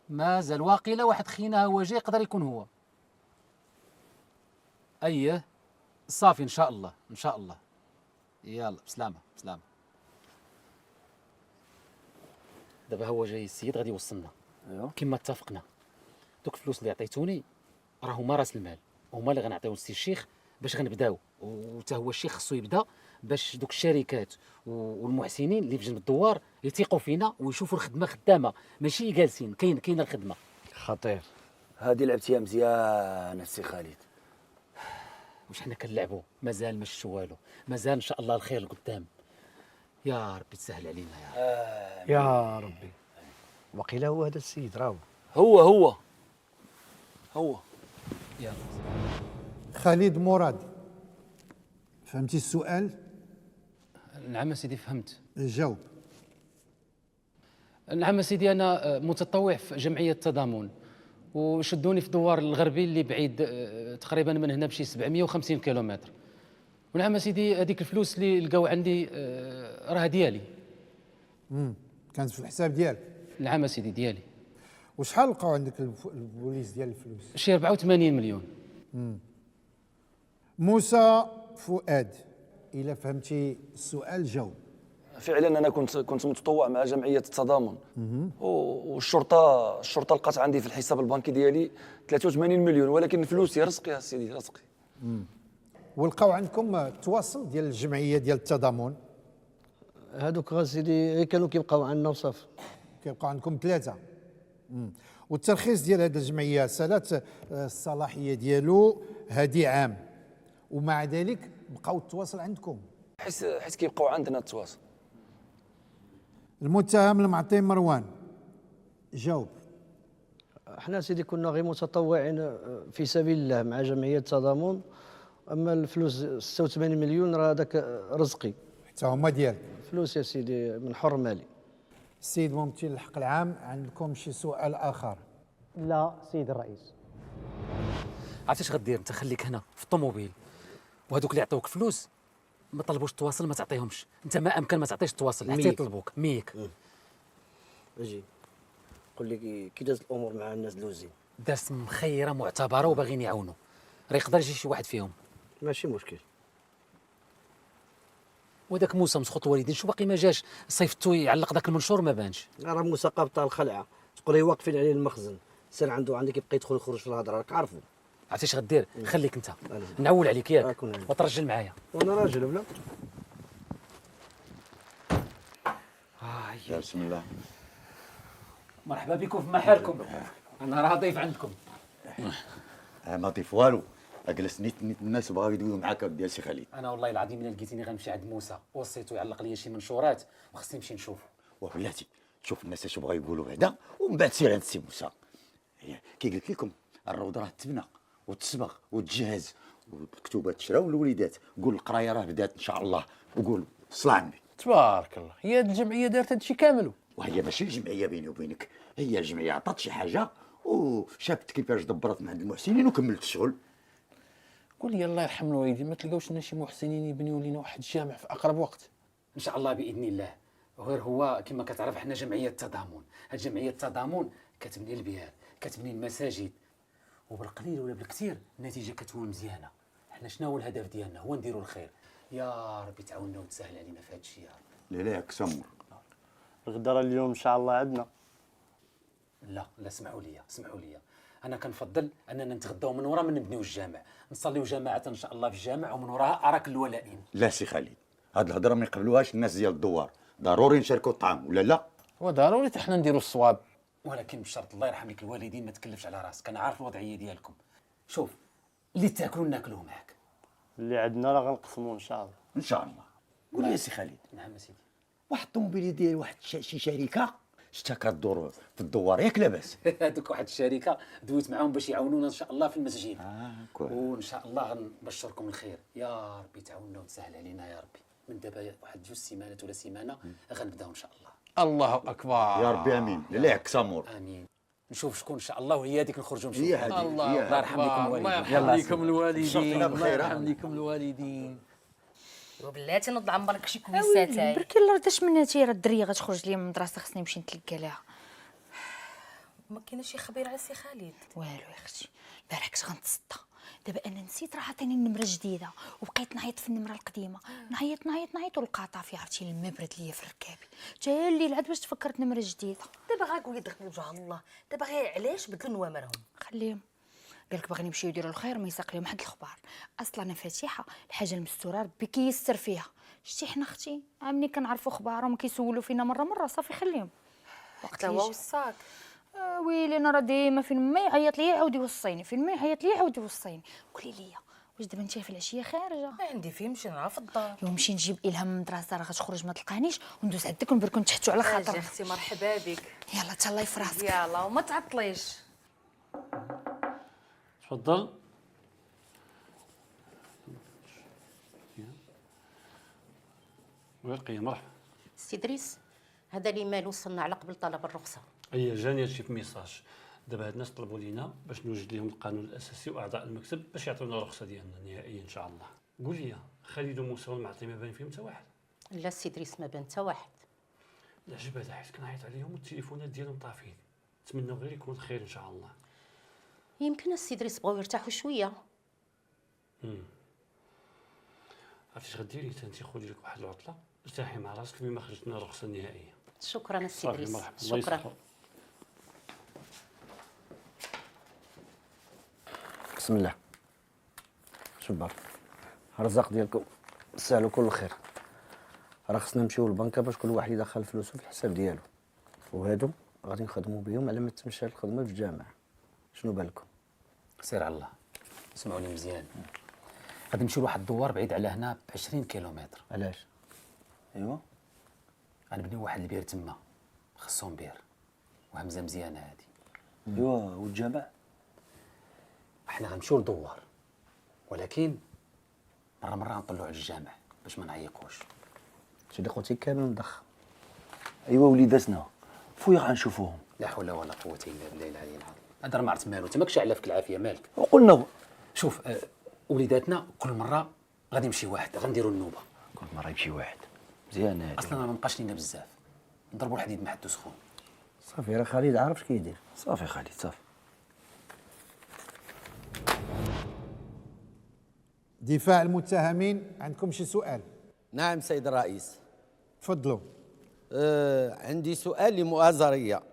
مازال واقيلا واحد خينا هو جاي، يقدر يكون هو. اييه صافي، ان شاء الله ان شاء الله. يلا بسلامه بسلامه. دابا هو جاي السيد غادي يوصلنا. ايوا كما اتفقنا. دوك الفلوس اللي عطيتوني راه هما راس المال، هما اللي غنعطيو للسي الشيخ باش غنبداو. وتا هو الشيخ خصو يبدا باش دوك الشركات والمحسنين اللي في جنب الدوار يثيقوا فينا ويشوفوا الخدمه خدامه، ماشي جالسين. كاينه الخدمه. خطير. هذه لعبتيها مزيان السي خالد. واش حنا كنلعبوا؟ مازال ما شفتوا والو، مازال ان شاء الله الخير لقدام. يا ربي تسهل علينا يا رب. يا ربي. وقيل هو هذا السيد راهو. هو يلا. خالد مراد، فهمتي السؤال؟ نعم سيدي فهمت. جاوب. نعم سيدي، انا متطوع في جمعيه التضامن، وشدوني في الدوار الغربي اللي بعيد تقريبا من هنا بشي 750 كيلومتر. ونعم سيدي هذيك الفلوس اللي لقاو عندي راه ديالي. كانت في الحساب ديالك؟ نعم سيدي ديالي. وشحال لقاو عندك البوليس ديال الفلوس؟ شي 84 مليون. موسى فؤاد، إلا فهمتي السؤال جاوب. فعلا انا كنت متطوع مع جمعيه التضامن، والشرطه لقات عندي في الحساب البنكي ديالي 83 مليون، ولكن فلوسي رزقي يا سيدي رزقي. ولقاو عندكم التواصل ديال الجمعيه ديال التضامن؟ هذوك سيدي كانوا كيبقاو عندنا وصافي. كيبقاو عندكم 3. والترخيص ديال هذه الجمعيه سالات الصلاحيه ديالو هادي عام، ومع ذلك بقاو التواصل عندكم؟ حيت كيبقاو عندنا التواصل. المتهم المعطي مروان جاوب. احنا سيدي كنا غير متطوعين في سبيل الله مع جمعيه التضامن، اما الفلوس 86 مليون راه هذاك رزقي حتى هما ديالك؟ فلوس يا سيدي من حر مالي. السيد ممثل الحق العام، عندكم شي سؤال اخر؟ لا سيد الرئيس. عرفتي اش غدير انت؟ خليك هنا في الطوموبيل، وهذوك اللي يعطيوك فلوس ما طلبوش التواصل ما تعطيهمش، انت ما امكن ما تعطيش التواصل حتى يطلبوك ميك. اجي قول لي كي دازت الامور مع الناس دوزين؟ داس مخيره معتبره وباغيين يعاونوا، راه يقدر يجي شي واحد فيهم. ماشي مشكل. وذاك موسى مسخوط والدين شو باقي ما جاش؟ صيفطو يعلق ذاك المنشور ما بانش. راه موسى قابطه الخلعه، تقول لي واقفين عليه المخزن، سير عنده عندك يبقى يدخل يخرج في الهضره راك عارفو. عرفتي اش غدير؟ خليك انت نعول عليك ياك وترجل معايا. وانا راجل ولا؟ بسم الله. مرحبا بكم في محلكم، انا راه ضيف عندكم. ما ضيف والو، اجلس نيت الناس بغاو يدويو معاك يا سي خالد. انا والله العظيم الا لقيتيني غنمشي عند موسى وصيتو يعلق لي شي منشورات وخصني نمشي نشوفو. وبلاتي تشوف الناس اش بغاو يقولوا بعدا ومن بعد سير عند السي موسى. كي قلت لكم الروضه راه تبنى وتصبغ وتجهز والمكتوبات تشراو والوليدات، قول القرايه راه بدات ان شاء الله، وقول صلاه على النبي. تبارك الله، هي هاد الجمعيه دارت هادشي كامل. وهي ماشي الجمعيه بيني وبينك، هي الجمعيه عطات شي حاجه وشافت كيفاش دبرت مع عند المحسنين وكملت الشغل. قول لي الله يرحم الوالدين، ما تلقاوش لنا شي محسنين يبنيو لنا واحد الجامع في اقرب وقت؟ ان شاء الله باذن الله. وغير هو كما كتعرف حنا جمعيه التضامن، هاد جمعيه التضامن كتبني البيار، كتبني المساجد، وبالقليل ولا بالكثير النتيجه كتكون مزيانه. حنا شنو هو الهدف ديالنا؟ هو نديروا الخير. يا ربي تعاوننا وتسهل علينا في هذا الشيء يا رب. لا ياك سمر. الغدره اليوم ان شاء الله عندنا. لا اسمعوا لي انا كنفضل اننا نتغداو من ورا من نبنيو الجامع، نصليو جماعه ان شاء الله في الجامع ومن وراها اراك الولائين. لا سي خالد، هاد الهضره ما يقبلوهاش الناس ديال الدوار، ضروري نشاركوا الطعام ولا لا؟ وضروري حتى حنا نديروا الصواب، ولكن بشرط الله يرحم لك الوالدين ما تكلفش على راسك، انا عارف الوضعيه ديالكم. شوف اللي تاكلوا ناكلوه معاك، اللي عندنا راه غنقسموه ان شاء الله. ان شاء الله. قول لي يا سي خالد. نعم سيدي. واحد الطوموبيل ديال واحد شي شركه شتا كدور في الدوار ياك لاباس؟ هذوك واحد الشركه دويت معاهم باش يعاونونا ان شاء الله في المسجد. كويس. وان شاء الله غنبشركم الخير، يا ربي تعاوننا وتسهل علينا يا ربي. من دابا واحد 2 سيمانات ولا سيمانه غنبداو ان شاء الله. الله اكبر يا ربي امين. لا ياك سمور. امين. نشوف شكون ان شاء الله وهي هذيك نخرجوا نشوفوا. هي هذيك. الله يرحم لكم الوالدين. الله يرحم لكم الوالدين. الله بخير. يرحم لكم الوالدين. وبلاتي نوض عمرك شي كويسات هاي. بركي الله داش مناتي، راه الدريه غتخرج ليا من المدرسه خصني نمشي نتلقى لها. ما كاينش شي خبير على سي خالد؟ والو يا اختي، البارح كنت غنتصدى، دابا انا نسيت راه عطيني النمره جديده وبقيت نعيط في النمره القديمه، نعيط ولقى طافي، عرفتي الماء برد ليا في ركابي، جا الليل عاد باش تفكرت نمره جديده. دابا غنقول لك وجه الله، دابا غير علاش بدلوا نوامرهم؟ خليهم، قالك باغيين يمشيو يديروا الخير ما يساق لهم حد الخبار. اصلا انا فاتحه الحاجه المستوره ربي كيسر فيها. شتي حنا اختي ملي كنعرفوا خبارهم كيسولوا فينا مره صافي خليهم. وقت هو وصاك. ويلي انا راه ديما فين ما يعيط ليا يعاود يوصيني، فين ما يعيط ليا يعاود يوصيني. قولي لي واش دابا انت في العشيه خارجه؟ ما عندي فين نمشي نلعب في الدار. نمشي نجيب الهام من المدرسه راه غتخرج ما تلقانيش وندوز عندك ونبركو نتحتو على خاطر. اختي مرحبا بك. يلا تهلاي في راسك. يلا وما تعطليش. تفضل. ويلقي مرحبا. سي دريس، هذا اللي مال وصلنا على قبل طلب الرخصه. هي جاني هادشي في ميساج. دابا هاد الناس طلبوا لينا باش نوجد لهم القانون الاساسي واعضاء المكتب باش يعطيونا الرخصه ديالنا النهائيه ان شاء الله. قول لي خالد وموسى والمعطي ما بان فيهم حتى واحد؟ لا سي دريس ما بان حتى واحد. العجب هذا، حيت كنعيط عليهم والتليفونات ديالهم طافين. نتمنوا غير يكون خير ان شاء الله. يمكن السي دريس بغاو يرتاحوا شويه. عرفتي اش غديري انت؟ خدي لك واحد العطله ارتاحي مع راسك بما خرجتنا الرخصه النهائيه. شكرا السي صافي إدريس، مرحبا، الله شكرا. يسخر. بسم الله. شبر الرزاق ديالكم سهلوا كل خير. راه خصنا نمشيو للبنكه باش كل واحد يدخل فلوسه في الحساب ديالو، وهادو غادي نخدموا بهم على ما تمشى الخدمه في الجامعه. شنو بالكم؟ سير على الله، اسمعوني مزيان. غادي نمشيو لواحد الدوار بعيد على هنا ب 20 كيلومتر. علاش؟ ايوا غنبنيو واحد البير تما، خصهم بير وهمزه مزيانه هادي. ايوا والجامع احنا غنمشيو لدوار، ولكن مره غنطلعوا على الجامع باش ما نعيقوش. سيدي خوتي كامل مضخم. ايوا وليداتنا فويا غنشوفوهم. لا حول ولا قوه الا بالله العلي العظيم. هذا راه ما عرفت مالو، انت ماكش علاف العافيه مالك. وقلنا شوف وليداتنا كل مره غادي يمشي واحد، غنديروا النوبه. كل مره يمشي واحد مزيان هادي. اصلا ما بقاش لينا بزاف، نضربوا الحديد ما حدو سخون. صافي راه خالد عارف اش كيدير. صافي خالد صافي. دفاع المتهمين، عندكم شي سؤال؟ نعم سيد الرئيس. تفضلوا. عندي سؤال لمؤازرية.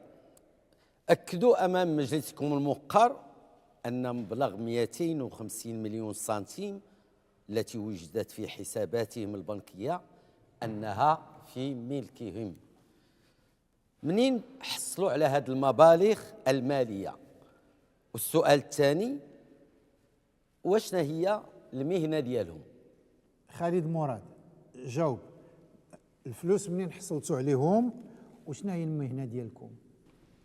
أكدوا أمام مجلسكم الموقر أن مبلغ 250 مليون سنتيم التي وجدت في حساباتهم البنكية أنها في ملكهم. منين حصلوا على هذه المبالغ المالية؟ والسؤال الثاني، وشنا هي المهنة ديالهم؟ خالد مراد جاوب. الفلوس منين حصلتوا عليهم وشنا هي المهنه ديالكم؟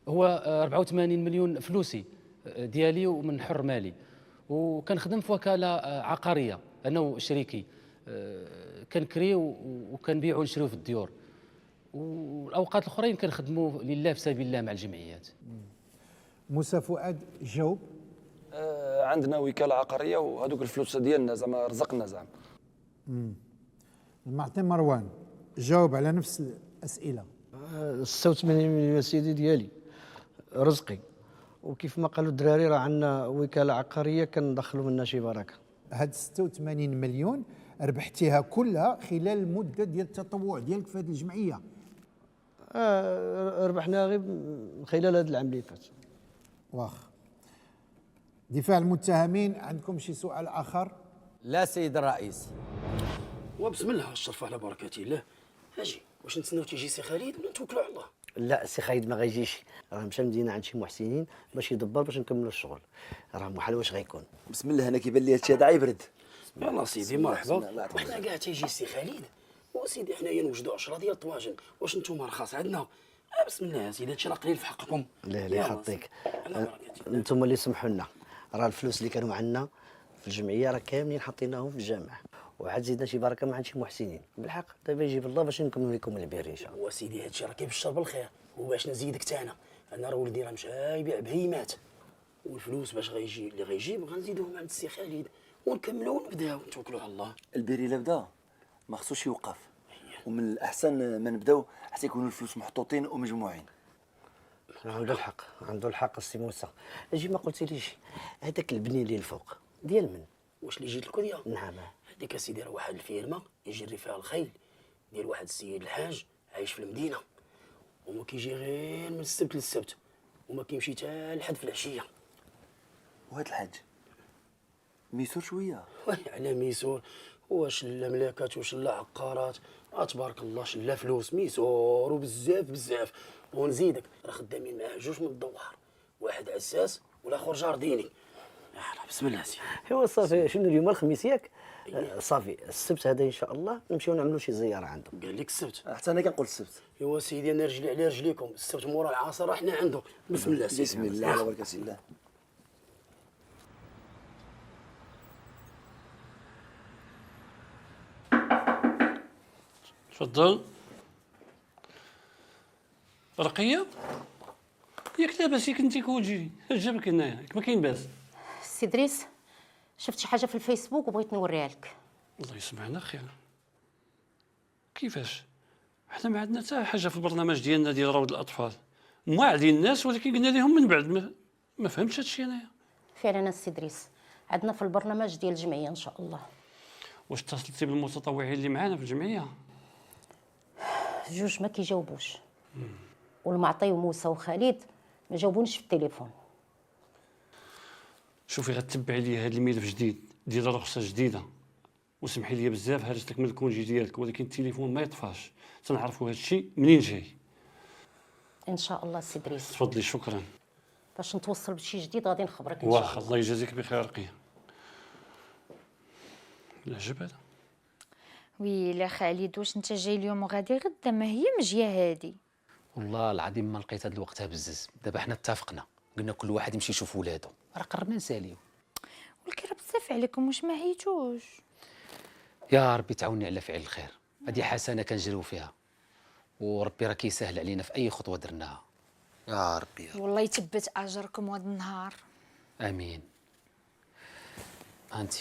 هو 84 مليون فلوسي ديالي ومن حر مالي، وكنخدم في وكاله عقاريه انا وشريكي. كنكريو وكنبيعوا ونشريو في الديور، والاوقات الاخرين كنخدموا لله في سبيل الله مع الجمعيات. موسى فؤاد جاوب. عندنا وكاله عقاريه وهذوك الفلوس ديالنا زعما رزقنا زعما. المعطي مروان جاوب على نفس الاسئله. 86 مليون سيدي ديالي رزقي، وكيف ما قالوا الدراري راه عندنا وكاله عقاريه كندخلوا منها شي بركه. هاد 86 مليون ربحتيها كلها خلال المده ديال التطوع ديالك في هذه الجمعيه؟ ربحنا غير خلال هذا العام اللي فات. واخ. دفاع المتهمين، عندكم شي سؤال اخر؟ لا سيد الرئيس. وبسم الله الشرف على بركة الله. اجي واش نتسناو تيجي سي خالد ولا نتوكلوا على الله؟ لا سي خالد ما غيجيش، راه مشى المدينه عند شي محسنين باش يدبر باش نكملوا الشغل. راه محال واش غيكون. بسم الله، انا كيبان لي هادشي هذا يبرد. يلا سيدي مرحبا. وحنا كاع تيجي سي خالد. وسيدي حنايا نوجدوا 10 ديال الطواجن، واش نتوما رخاص عندنا؟ بسم الله سيدي، هادشي راه قليل في حقكم. لا لا يخطيك، انتم اللي سمحوا لنا. راه الفلوس اللي كانوا عندنا في الجمعيه راه كاملين حطيناهم في الجامع، وعاد زيدنا شي بركه مع عند شي محسنين. بالحق دابا يجيب الله باش نكملوا لكم البير ان شاء الله. وسيدي هادشي راه كيبشر بالخير، وباش نزيدك حتى انا راه ولدي راه مشى يبيع بهيمات، والفلوس باش غيجي اللي غيجيب غنزيدوهم عند السي خالد ونكملوا ونبداو نتوكلوا على الله. البير الا بدا ما خصوش يوقف، ومن الاحسن ما نبداو حتى يكونوا الفلوس محطوطين ومجموعين. عنده الحق، عنده الحق السي موسى. اجي ما قلتيليش هذاك البني اللي الفوق ديال من؟ واش اللي جيت الكريه؟ نعم. هذيك اسيدي راه واحد الفيرما يجري فيها الخيل ديال واحد السيد الحاج عايش في المدينه، وما كيجي غير من السبت للسبت، وما كيمشي حتى لحد في العشيه. وهاد الحاج ميسور شويه. على ميسور؟ واش لا ملاكات واش لا عقارات؟ تبارك الله شلا فلوس ميسور وبزاف بزاف. ونزيدك راه خدامين معاه جوج من الدوار، واحد عساس والاخر جارديني. بسم الله سيدي. ايوا صافي، شنو اليوم الخميس ياك؟ صافي السبت هذا ان شاء الله نمشيو نعملوا شي زياره عنده. قال لك السبت؟ حتى انا كنقول السبت. ايوا سيدي انا رجلي على رجليكم، السبت مورا العصر احنا عنده. بسم الله سيدي. بسم الله على بركه الله. تفضل. رقية؟ ياك لاباس ياك انت كوجي جابك هنايا ياك ما كاين باس. سي إدريس شفت شي حاجه في الفيسبوك وبغيت نوريها لك. الله يسمعنا خير. كيفاش؟ حنا ما عندنا حتى حاجه في البرنامج ديالنا ديال روض الاطفال، موعدين الناس ولكن قلنا لهم من بعد ما فهمتش هادشي انايا. فعلا السي إدريس عندنا في البرنامج ديال الجمعيه ان شاء الله. واش اتصلتي بالمتطوعين اللي معانا في الجمعيه؟ جوج ما كيجاوبوش، والمعطي وموسى وخالد ما جاوبونيش في التليفون. شوفي غتبعي لي هذا الملف جديد ديال رخصه جديده، وسمحي لي بزاف هرجت لك من الكونجي ديالك، ولكن التليفون ما يطفاش تنعرفوا هذا الشيء منين جاي. ان شاء الله سي دريس. تفضلي شكرا. باش نتوصل بشي جديد غادي نخبرك ان شاء الله. واخا الله يجازيك بخير رقيه. العجب هذا. ويلا خالد واش انت جاي اليوم وغادي غدا؟ ما هي مجيه هادي. والله العظيم ما لقيت هاد الوقت بزز. دابا حنا اتفقنا قلنا كل واحد يمشي يشوف ولادو، راه قررنا نساليو. ولكن راه بزاف عليكم واش ما عييتوش؟ يا ربي تعاوني على فعل الخير، هذه حسنه كنجريو فيها، وربي راه كيسهل علينا في اي خطوه درناها. يا ربي والله يثبت اجركم هذا النهار. امين. انت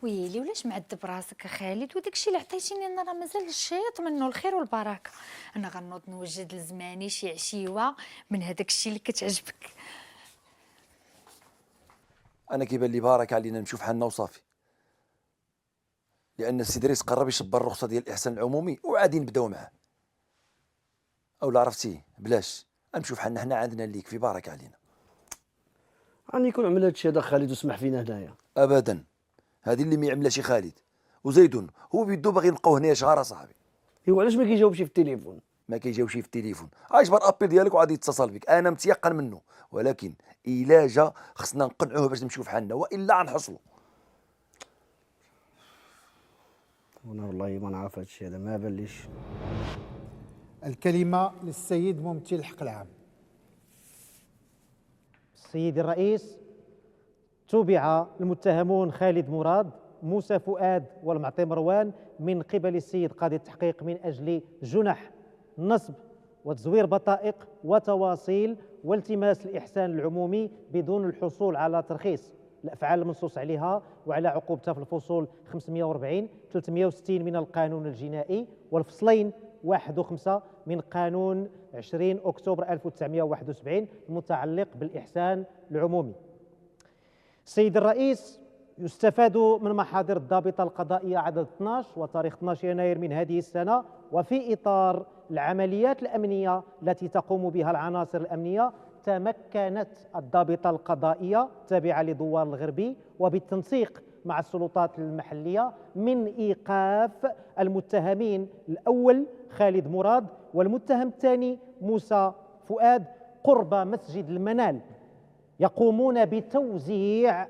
ويلي ولاش معذب راسك خالد، وداك الشيء اللي عطيتيني انا راه مازال الشيط منه الخير والبركه. انا غنوض نوجد لزماني شي عشيوه من هذاك الشيء اللي كتعجبك. انا كيبان لي بارك علينا نمشيو فحالنا وصافي، لان السي دريس قرب يشبر الرخصه ديال الاحسان العمومي وعادي نبداو معاه. اولا عرفتي بلاش نمشيو فحالنا، حنا عندنا اللي يكفي. بارك علينا. راني يكون عمل هادشي هذا خالد وسمح فينا هنايا؟ ابدا، هذه اللي ما يعملها شي خالد. وزيدون هو بيدو باغي نبقاو هنايا شهر صاحبي. ايوا علاش ما كيجاوبش في التليفون؟ ما كيجاوبش في التليفون، عايجبر ابي ديالك وغادي يتصل بك، انا متيقن منه، ولكن الا جا خصنا نقنعوه باش نمشيو فحالنا والا غنحصلوا. وانا والله ما نعرف هادشي هذا، ما باليش. الكلمة للسيد ممثل الحق العام. سيدي الرئيس، تُبع المتهمون خالد مراد، موسى فؤاد والمعطي مروان من قبل السيد قاضي التحقيق من أجل جنح نصب وتزوير بطائق وتواصيل والتماس الإحسان العمومي بدون الحصول على ترخيص الأفعال المنصوص عليها وعلى عقوبتها في الفصول 540 360 من القانون الجنائي والفصلين 1 و5 من قانون 20 أكتوبر 1971 المتعلق بالإحسان العمومي. سيد الرئيس، يستفاد من محاضر الضابطة القضائية عدد 12 وتاريخ 12 يناير من هذه السنة، وفي إطار العمليات الأمنية التي تقوم بها العناصر الأمنية، تمكنت الضابطة القضائية التابعة لدوار الغربي وبالتنسيق مع السلطات المحلية من إيقاف المتهمين الأول خالد مراد والمتهم الثاني موسى فؤاد قرب مسجد المنال، يقومون بتوزيع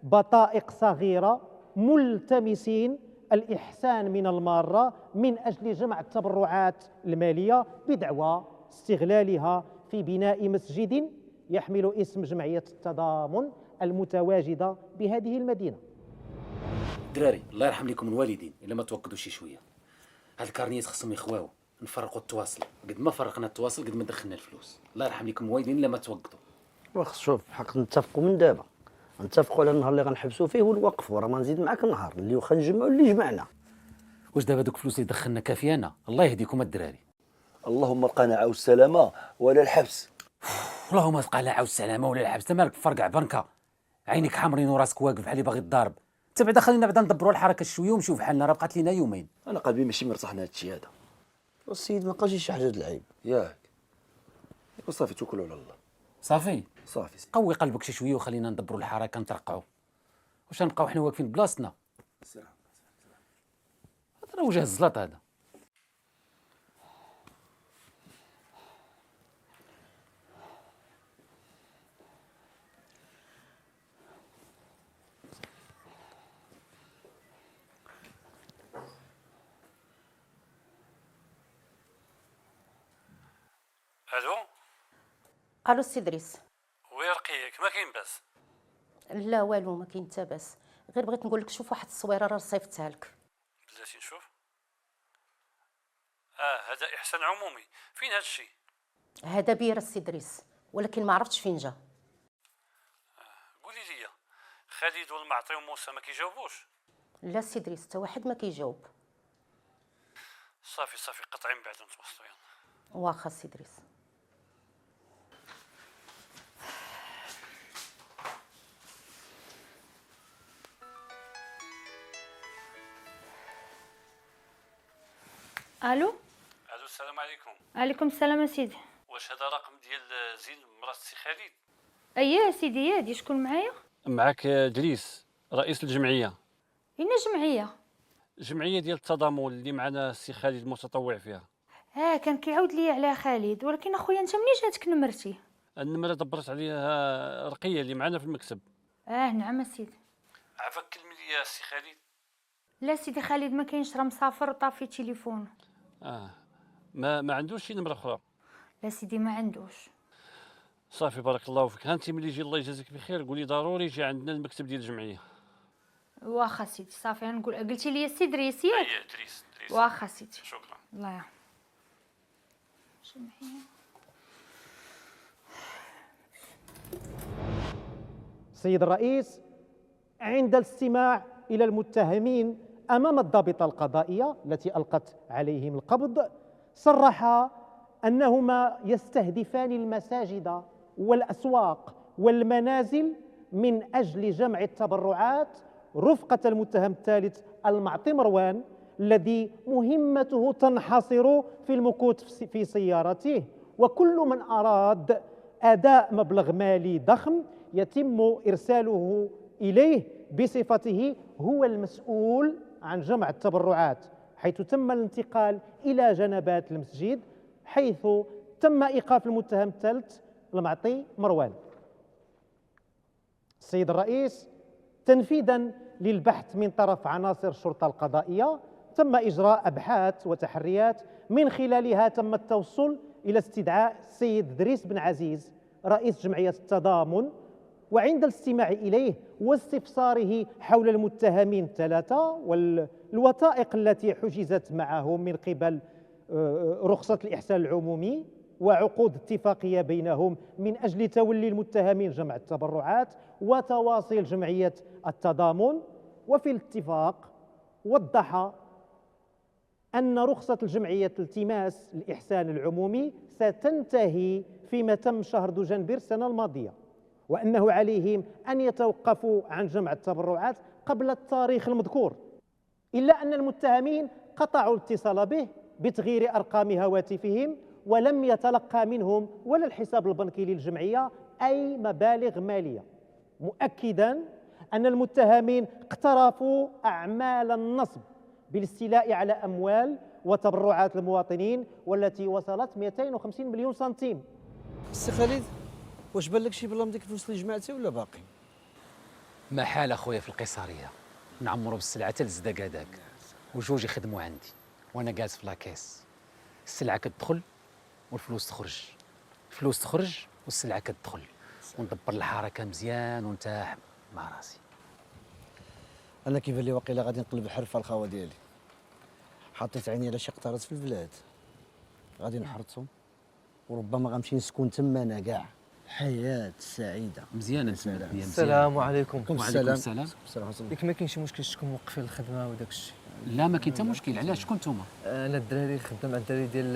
بطائق صغيرة ملتمسين الإحسان من المارة من أجل جمع التبرعات المالية بدعوى استغلالها في بناء مسجد يحمل اسم جمعية التضامن المتواجدة بهذه المدينة. دراري الله يرحم لكم الوالدين الا ما توقدوا شي شويه. هاد الكارنيات خصهم يخواو، نفرقوا التواصل، قد ما فرقنا التواصل قد ما دخلنا الفلوس. الله يرحم لكم الوالدين الا ما توقدوا. واخا شوف حق نتفقوا من دابا، نتفقوا على النهار اللي غنحبسوا فيه ونوقفوا، راه ما نزيد معاك النهار اللي واخا نجمعوا اللي جمعنا. واش دابا دوك الفلوس اللي دخلنا كافيانا؟ الله يهديكم الدراري. اللهم القناعه والسلامه ولا الحبس. اللهم القناعه والسلامه ولا الحبس. انت مالك فرقع بركه، عينيك حمرين وراسك واقف بحال اللي باغي تضارب. انت بعدا خلينا بعدا ندبروا الحركه شويه ونمشيو بحالنا، راه بقات لينا يومين. انا قلبي ماشي مرتاح لهذا الشيء هذا. السيد ما بقاش شي حاجه العيب ياك وصافي توكلوا على الله. صافي قوي قلبك شي شويه وخلينا ندبروا الحركه نترقعوا. واش نبقاو حنا واقفين بلاصتنا؟ هذا راه وجه الزلط هذا. الو الو سي دريس. وي رقيك ما كاين باس؟ لا والو ما كاين حتى باس، غير بغيت نقول لك شوف واحد التصويره راه صيفطتها لك. بلاتي نشوف. هذا احسان عمومي، فين هذا الشيء؟ هذا بير السي دريس ولكن ما عرفتش فين جا. قولي لي خالد والمعطي وموسى ما كيجاوبوش؟ لا سي دريس حتى واحد ما كيجاوب. صافي قطعين بعد نتواصلوا يلا. واخا سي دريس. الو السلام عليكم. عليكم السلام سيدي. واش هذا رقم ديال زين مرات السي خالد؟ اييه سيدي، يادي شكون معايا؟ معك دريس رئيس الجمعيه. اين جمعيه؟ جمعيه ديال التضامن اللي معنا السي خالد متطوع فيها. كان كيعاود لي على خالد، ولكن اخويا انت منين جاتك نمرتي؟ النمره دبرت عليها رقيه اللي معنا في المكتب. نعم سيدي. عفاك كلمي لي السي خالد. لا سيدي خالد ما كاينش، راه مسافر وطافي تليفونه. ما عندوش شي نمره اخرى؟ لا سيدي ما عندوش. صافي بارك الله فيك. هانتي ملي يجي الله يجازيك بخير قولي ضروري يجي عندنا المكتب ديال الجمعيه. واخا سيدي صافي غنقول. قلتي لي السي دريس ياك؟ دريس. واخا سيدي شكرا. الله يرحم. جمعيه. سيد الرئيس، عند الاستماع إلى المتهمين أمام الضابطة القضائية التي ألقت عليهم القبض، صرح أنهما يستهدفان المساجد والأسواق والمنازل من أجل جمع التبرعات رفقة المتهم الثالث المعطي مروان، الذي مهمته تنحصر في المكوث في سيارته، وكل من أراد أداء مبلغ مالي ضخم يتم إرساله إليه بصفته هو المسؤول عن جمع التبرعات، حيث تم الانتقال إلى جنبات المسجد حيث تم إيقاف المتهم الثالث المعطي مروان. السيد الرئيس، تنفيذا للبحث من طرف عناصر الشرطة القضائية تم إجراء أبحاث وتحريات من خلالها تم التوصل إلى استدعاء السيد دريس بن عزيز رئيس جمعية التضامن، وعند الاستماع إليه واستفساره حول المتهمين الثلاثة والوثائق التي حجزت معهم من قبل رخصة الإحسان العمومي وعقود اتفاقية بينهم من أجل تولي المتهمين جمع التبرعات وتواصيل جمعية التضامن، وفي الاتفاق وضح أن رخصة الجمعية التماس الإحسان العمومي ستنتهي فيما تم شهر دجنبر السنة الماضية، وأنه عليهم أن يتوقفوا عن جمع التبرعات قبل التاريخ المذكور، إلا أن المتهمين قطعوا الاتصال به بتغيير أرقام هواتفهم ولم يتلقى منهم ولا الحساب البنكي للجمعية أي مبالغ مالية، مؤكدا أن المتهمين اقترفوا أعمال النصب بالاستيلاء على أموال وتبرعات المواطنين والتي وصلت 250 مليون سنتيم. السي خالد، واش بان لك شي بلا من ديك الفلوس اللي جمعتي ولا باقي؟ ما حال اخويا في القيصريه نعمرو بالسلعه حتى الزداك هذاك وجوج يخدموا عندي وانا جالس في لاكيس. السلعه كتدخل والفلوس تخرج، الفلوس تخرج والسلعه كتدخل، وندبر الحركه مزيان ونتاح مع راسي. انا كيبان لي واقيلا غادي نقلب الحرف على الخاوه ديالي. حطيت عيني على شي قطارات في البلاد غادي نحرطهم وربما غنمشي نسكن تما انا كاع. حياه سعيده. مزيان السلام عليكم. وعليكم السلام. ياك ما كاينش شي مشكل شكون موقفين الخدمه وداك الشيء؟ لا ما كاين حتى مشكل. علاش شكون نتوما؟ انا الدراري خدام مع الدراري ديال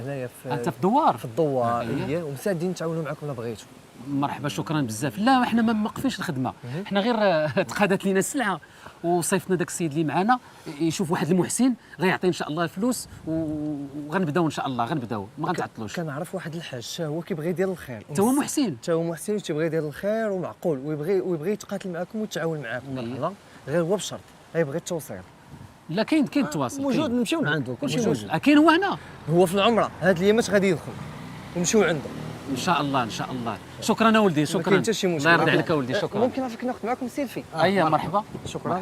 هنايا في انت في الدوار؟ في الدوار اييه، ومستعدين نتعاونوا معكم الا بغيتوا. مرحبا شكرا بزاف. لا احنا ما موقفينش الخدمه، احنا غير تقادت لينا السلعه وصيفطنا داك السيد اللي معنا يشوف واحد المحسن غيعطي ان شاء الله الفلوس وغنبداو ان شاء الله غنبداو ما غنتعطلوش. كنعرف واحد الحاج هو كيبغي يدير الخير، حتى هو محسن، حتى هو محسن وتيبغي يدير الخير ومعقول ويبغي يتقاتل معكم ويتعاون معكم مرحبا، غير هو بشرط غيبغي التوصيل. لا كاين التواصل موجود، نمشيو لعندو كلشي موجود. كاين هو هنا، هو في العمره هاد الايامات غادي يدخل ونمشيو عنده ان شاء الله. ان شاء الله. شكرا اولدي، شكرا. ما كاين حتى شي مشكل. الله يرضي عليك اولدي، شكرا. ممكن عافاك ناخذ معكم سيلفي؟ اييه مرحبا. شكرا.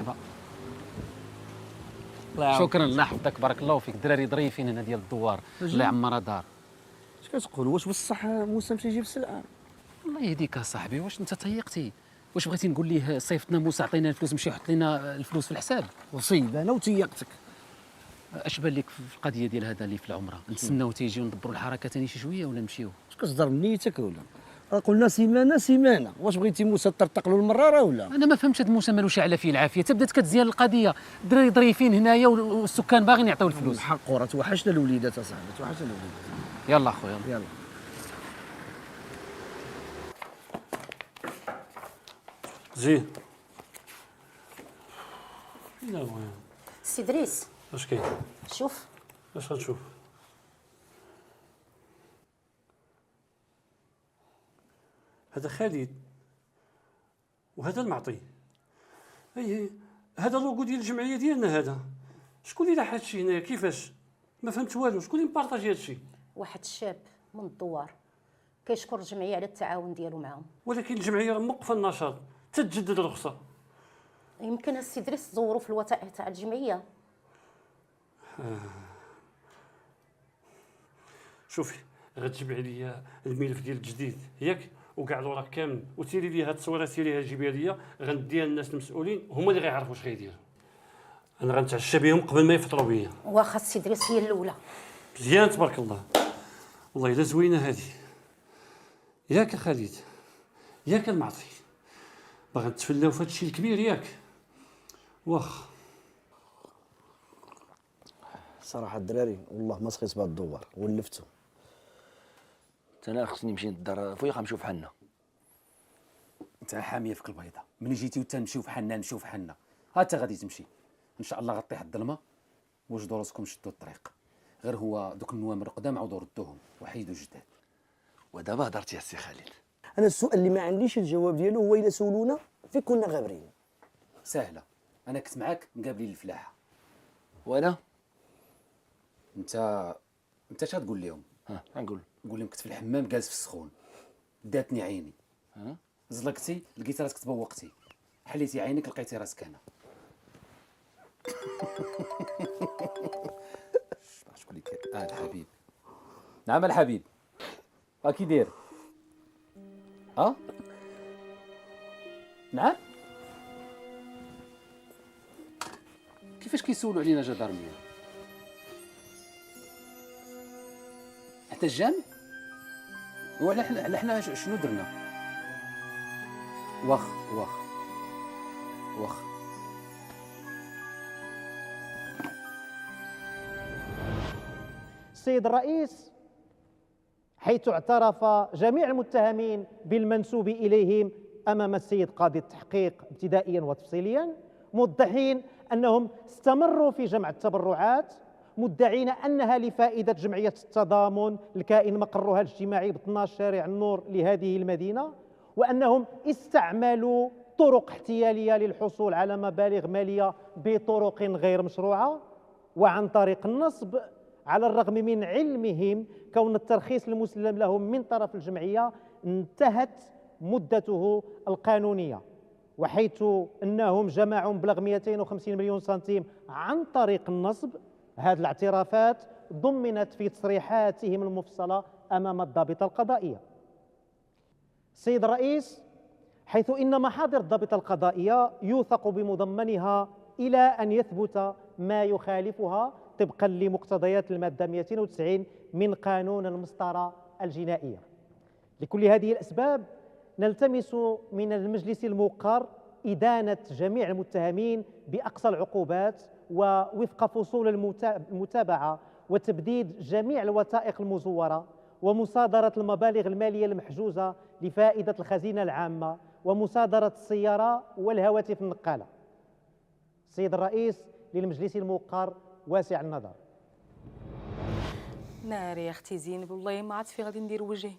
مرحبا. شكرا الله يحفظك بارك الله فيك. الدراري ظريفين هنا ديال الدوار الله يعمرها دار. اش كتقول؟ واش بصح موسى مشى يجيب السلعه؟ الله يهديك اصاحبي، واش انت تيقتي؟ واش بغيتي نقول ليه صيفطنا موسى عطينا الفلوس مشي يحط لنا الفلوس في الحساب؟ وصيب انا وتيقتك. اش بان لك في القضيه ديال هذا اللي في العمره؟ نتسناو تيجيو ندبروا الحركه ثاني شي شويه ولا نمشيو؟ اش كتهضر من نيتك ولا؟ قلنا سيمانه، واش بغيتي موسى ترتق له المراره ولا؟ انا ما فهمتش هاد موسى مالو على فيه العافيه، تبدات كتزيان القضيه، الدراري ظريفين هنايا والسكان باغيين يعطيو الفلوس. الحق وراه توحشنا الوليدات اصاحبي، توحشنا الوليدات. يلا اخويا يلا. زين. فين هو؟ سي دريس اش كاين؟ شوف اش غتشوف؟ هذا خالد وهذا المعطي. اي هذا اللوغو ديال الجمعيه ديالنا. هذا شكون اللي لاح هادشي هنايا؟ كيفاش؟ ما فهمت والو. شكون اللي مبارطاجي هادشي؟ واحد الشاب من الدوار كيشكر الجمعيه على التعاون ديالو معاهم. ولكن الجمعيه راه موقفه النشاط، تتجدد الرخصه. يمكن السي دريس تزوروا في الوثائق تاع الجمعيه. شوفي غتجمعي لي الملف ديال الجديد ياك، وكاع الوراق كامل، وتيري لي هاد التصويره سيريها جيبيها ليا، غنديها للناس المسؤولين هما اللي غيعرفوا واش غيديروا. انا غنتعشى بهم قبل ما يفطروا بيا. واخا السي دريس هي الاولى. مزيان تبارك الله. والله الا زوينه هذه. ياك خالد، ياك المعطي، باغي نتفلاو في هادشي الكبير ياك. واخ صراحه الدراري والله ما سقيت بهاد الدوار ولفتو. انا خصني نمشي للدار فويق نشوف حنا. انت حاميه فيك البيضه، ملي جيتي وتنمشيو فحالنا نمشيو فحالنا، ها انت غادي تمشي ان شاء الله غطيح الظلمه. وجدوا راسكم شدوا الطريق، غير هو دوك النوامر القدام عاودوا ردوهم وحيدوا جداد. ودابا هضرتي يا سي خالد. انا السؤال اللي ما عنديش الجواب ديالو هو الا سولونا فين كنا غابرين. سهله، انا كنت معاك مقابلين الفلاحه. وانا انت اش غتقول لهم؟ غنقول قول لهم كنت في الحمام جالس في السخون، داتني عيني، زلقتي لقيتي راسك تبوقتي، حليتي عينك لقيتي راسك انا. شكون اللي الحبيب. نعم الحبيب، كي داير؟ نعم. كيفاش كيسولوا علينا جدارميه؟ حتى الجامع؟ وعلى حنا شنو درنا؟ واخ السيد الرئيس حيث اعترف جميع المتهمين بالمنسوب إليهم أمام السيد قاضي التحقيق ابتدائيا وتفصيليا، موضحين أنهم استمروا في جمع التبرعات، مدعين أنها لفائدة جمعية التضامن الكائن مقرها الاجتماعي ب 12 شارع النور لهذه المدينة، وأنهم استعملوا طرق احتيالية للحصول على مبالغ مالية بطرق غير مشروعة وعن طريق النصب، على الرغم من علمهم كون الترخيص المسلم لهم من طرف الجمعية انتهت مدته القانونية، وحيث أنهم جمعوا مبلغ 250 مليون سنتيم عن طريق النصب. هذه الاعترافات ضمنت في تصريحاتهم المفصلة أمام الضابطة القضائية. السيد الرئيس، حيث إن محاضر الضابطة القضائية يوثق بمضمنها إلى أن يثبت ما يخالفها طبقا لمقتضيات المادة 290 من قانون المسطرة الجنائية. لكل هذه الأسباب نلتمس من المجلس الموقر إدانة جميع المتهمين بأقصى العقوبات ووفق فصول المتابعة وتبديد جميع الوثائق المزورة ومصادرة المبالغ المالية المحجوزة لفائدة الخزينة العامة ومصادرة السيارة والهواتف النقالة. السيد الرئيس للمجلس الموقر واسع النظر. ناري يا اختي زينب، والله ما عرفت في غادي ندير وجهي.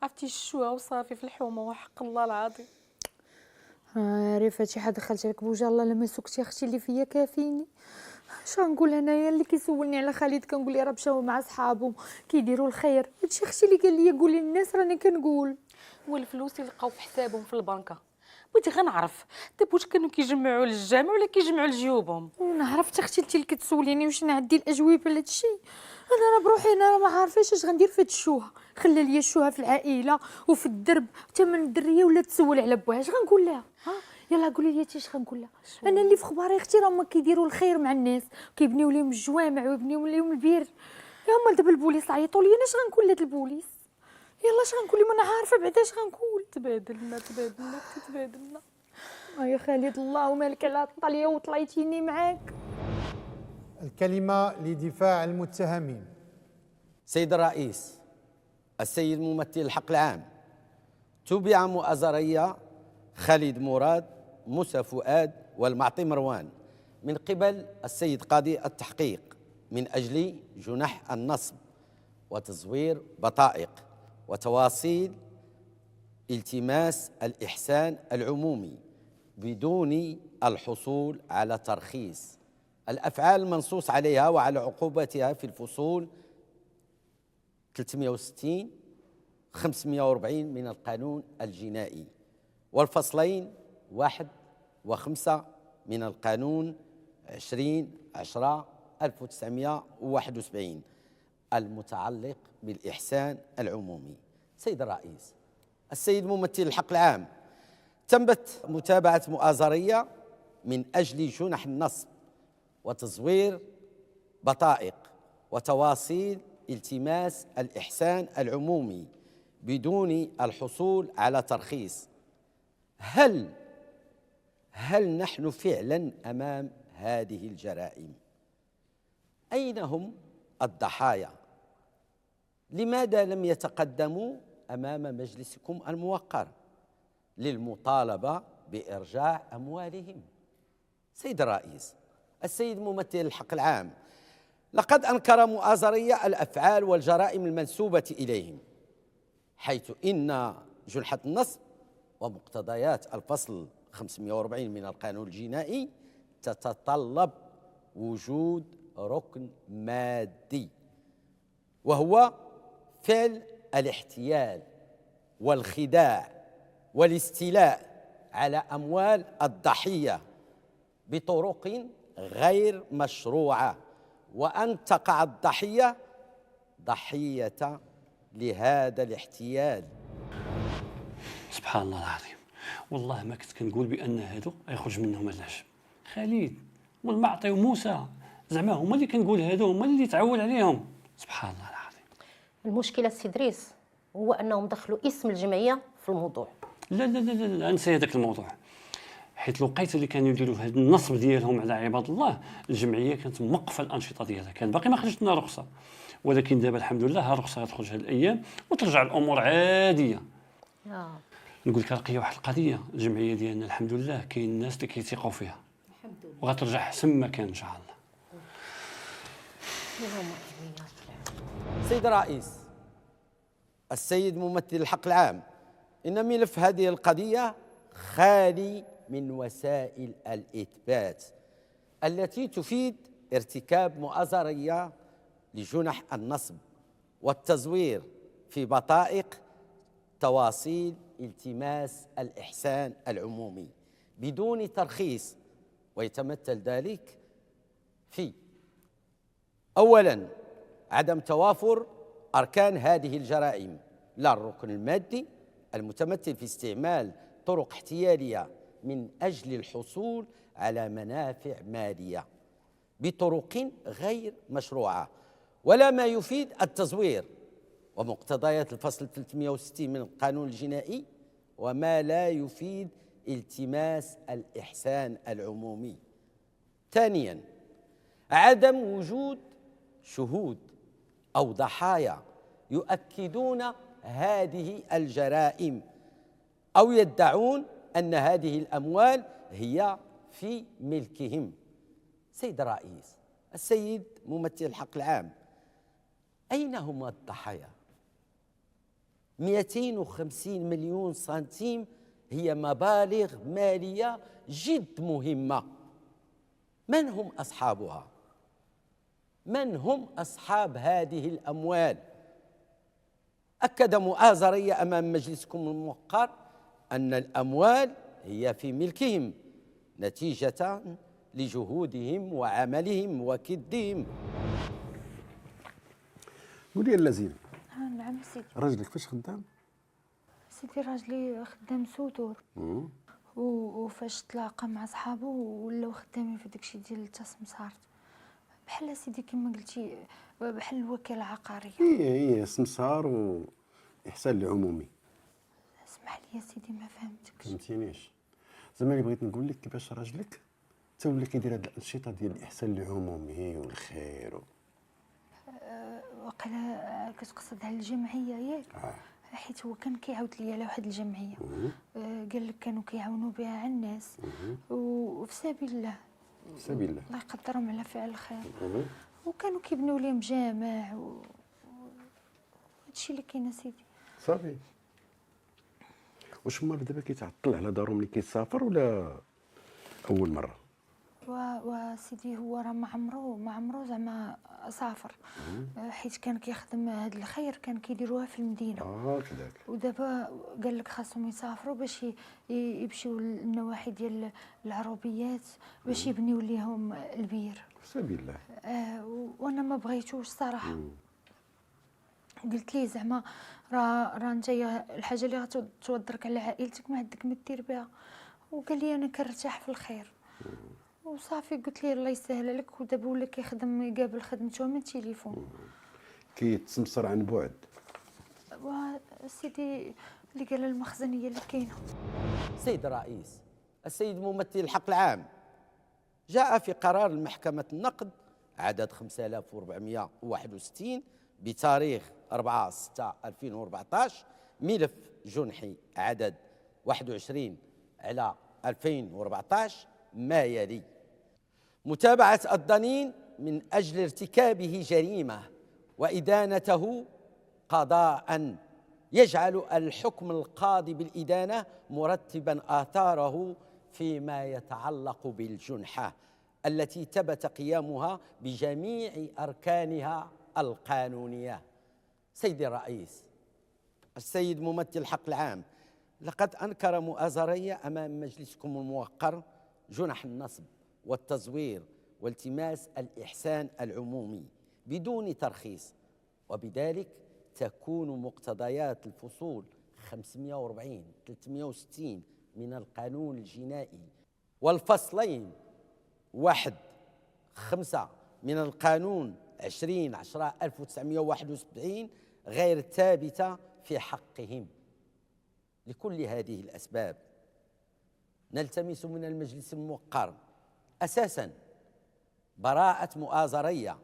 عرفتي الشوها وصافي في الحومه وحق الله العظيم. عارفه شي حد دخلت عليك بوجه الله لما سكتي اختي اللي فيا كافيني. اش غنقول انايا اللي كيسولني على خالد كنقول ليه راه مشاو مع صحابهم كيديروا الخير. هادشي اختي اللي قال لي قولي للناس راني كنقول. والفلوس اللي لقاو في حسابهم في البنكه بغيت غنعرف دابا واش كانوا كيجمعوا للجامع ولا كيجمعوا لجيوبهم. وانا عرفت اختي انت اللي كتسوليني واش نعدي الاجوبه لهادشي. انا راه بروحي انا راه ما عارفاش اش غندير في هاد الشوهه. خلى ليا الشوهه في العائله وفي الدرب حتى من الدريه ولا تسول على بوها. اش غنقول لها؟ يلا قولي لي اش غنقول لها. انا اللي في خباري اختي راهم كيديروا الخير مع الناس كيبنيو لهم الجوامع ويبنيو لهم البير. يا هما دابا البوليس عيطوا لي انا اش غنقول لهاد البوليس؟ يلا اش غنقول لهم؟ انا عارفه بعدا اش غنقول. تبادلنا يا خالد الله ومالك على الطاليه وطلعتيني معاك. الكلمة لدفاع المتهمين. سيد الرئيس، السيد ممثل الحق العام، تبع مؤازرية خالد مراد، موسى فؤاد والمعطي مروان من قبل السيد قاضي التحقيق من أجل جنح النصب وتزوير بطائق وتواصيل التماس الإحسان العمومي بدون الحصول على ترخيص. الأفعال المنصوص عليها وعلى عقوبتها في الفصول 360 540 من القانون الجنائي، والفصلين 1 و5 من القانون 20/10/1971 المتعلق بالإحسان العمومي. سيد الرئيس، السيد ممثل الحق العام، تمت متابعة مؤازرية من أجل جنح النصب وتزوير بطائق وتواصيل التماس الإحسان العمومي بدون الحصول على ترخيص. هل نحن فعلا أمام هذه الجرائم؟ أين هم الضحايا؟ لماذا لم يتقدموا أمام مجلسكم الموقر للمطالبة بإرجاع أموالهم؟ سيد الرئيس، السيد ممثل الحق العام، لقد أنكر مؤازرية الأفعال والجرائم المنسوبة إليهم، حيث إن جنحة النصب ومقتضيات الفصل 540 من القانون الجنائي تتطلب وجود ركن مادي، وهو فعل الاحتيال والخداع والاستيلاء على أموال الضحية بطرق غير مشروعة، وأن تقع الضحية ضحية لهذا الاحتيال. سبحان الله العظيم، والله ما كنت كنقول بان هادو يخرج منهم العجب. خالد والمعطي وموسى زعما هما اللي كنقول هادو هما اللي تعول عليهم. سبحان الله العظيم. المشكله السي دريس هو انهم دخلوا اسم الجمعيه في الموضوع. لا لا لا لا، انسى هذاك الموضوع، حيت لقيت اللي كانوا يديروا هذا النصب ديالهم على عباد الله، الجمعيه كانت موقفه الانشطه ديالها، كان باقي ما خرجت لنا رخصه، ولكن دابا الحمد لله ها رخصه غتخرج هاد الايام وترجع الامور عاديه. نقول لك رقيه واحد القضيه، الجمعيه ديالنا الحمد لله كاين الناس اللي كيثيقوا فيها الحمد لله، وغترجع احسن ما كان ان شاء الله. سيد الرئيس، السيد ممثل الحق العام، إن ملف هذه القضية خالي من وسائل الإثبات التي تفيد ارتكاب مؤازرية لجنح النصب والتزوير في بطائق تواصيل التماس الإحسان العمومي بدون ترخيص، ويتمثل ذلك في: أولاً، عدم توافر أركان هذه الجرائم، لا الركن المادي المتمثل في استعمال طرق احتيالية من أجل الحصول على منافع مالية بطرق غير مشروعة، ولا ما يفيد التزوير ومقتضيات الفصل 360 من القانون الجنائي، وما لا يفيد التماس الإحسان العمومي. ثانياً، عدم وجود شهود أو ضحايا يؤكدون هذه الجرائم أو يدعون أن هذه الأموال هي في ملكهم. سيد الرئيس، السيد ممثل الحق العام، أين هم الضحايا؟ 250 مليون سنتيم هي مبالغ مالية جد مهمة. من هم أصحابها؟ من هم أصحاب هذه الأموال؟ أكد مؤازرية أمام مجلسكم الموقر أن الأموال هي في ملكهم نتيجة لجهودهم وعملهم وكدهم. قولي اللذين. نعم سيدي. راجلك فاش خدام؟ سيدي راجلي خدام سودور، وفاش تلاقى مع صحابه ولاو خدامين في داكشي ديال التسمسار، بحال سيدي كما قلتي بحال الوكاله العقاريه. هي سمسار واحسان العمومي. اسمح لي يا سيدي ما فهمتكش. فهمتينيش؟ زعما اللي بغيت نقول لك كيفاش راجلك تا ولا كيدير هاد الانشطه ديال الاحسان العمومي والخير وقيلا كتقصد على الجمعيه ياك؟ حيت هو كان كيعاود لي على واحد الجمعيه قال لك كانوا كيعاونوا بها على الناس وفي سبيل الله، في سبيل الله، الله يقدرهم على فعل الخير، وكانوا كيبنوا لهم جامع هادشي اللي كاين سيدي. صافي. واش هما دابا كيتعطل على دارهم ملي كيسافر ولا اول مره؟ وسيدي هو راه ما عمرو زعما سافر، حيت كان كيخدم هاد الخير كان كيديروها في المدينه. كذاك. ودابا قال لك خاصهم يسافروا باش يمشيو للنواحي ديال العروبيات باش يبنيو ليهم البير. في سبيل الله. وانا ما بغيتوش صراحه. قلت ليه زعما راه نتايا الحاجه اللي غتوضرك على عائلتك ما عندك ما دير بها. وقال لي انا كنرتاح في الخير. وصافي قلت ليه الله يسهل عليك. ودابا ولا كيخدم يقابل خدمته من التليفون. كيتسمسر عن بعد. وسيدي اللي قال المخزن هي اللي كاينه. سيد الرئيس، السيد ممثل الحق العام، جاء في قرار المحكمة النقد عدد 5461 بتاريخ 4/6/2014 ملف جنحي عدد 21/2014 ما يلي: متابعة الضنين من أجل ارتكابه جريمة وإدانته قضاء، يجعل الحكم القاضي بالإدانة مرتبا آثاره فيما يتعلق بالجنحة التي ثبت قيامها بجميع أركانها القانونية. سيدي الرئيس، السيد ممثل الحق العام، لقد أنكر مؤازري أمام مجلسكم الموقر جنح النصب والتزوير والتماس الإحسان العمومي بدون ترخيص، وبذلك تكون مقتضيات الفصول 540 360 من القانون الجنائي والفصلين 1/5 من القانون 20/10/1971 غير ثابتة في حقهم. لكل هذه الأسباب نلتمس من المجلس الموقر أساساً براءة مؤازرية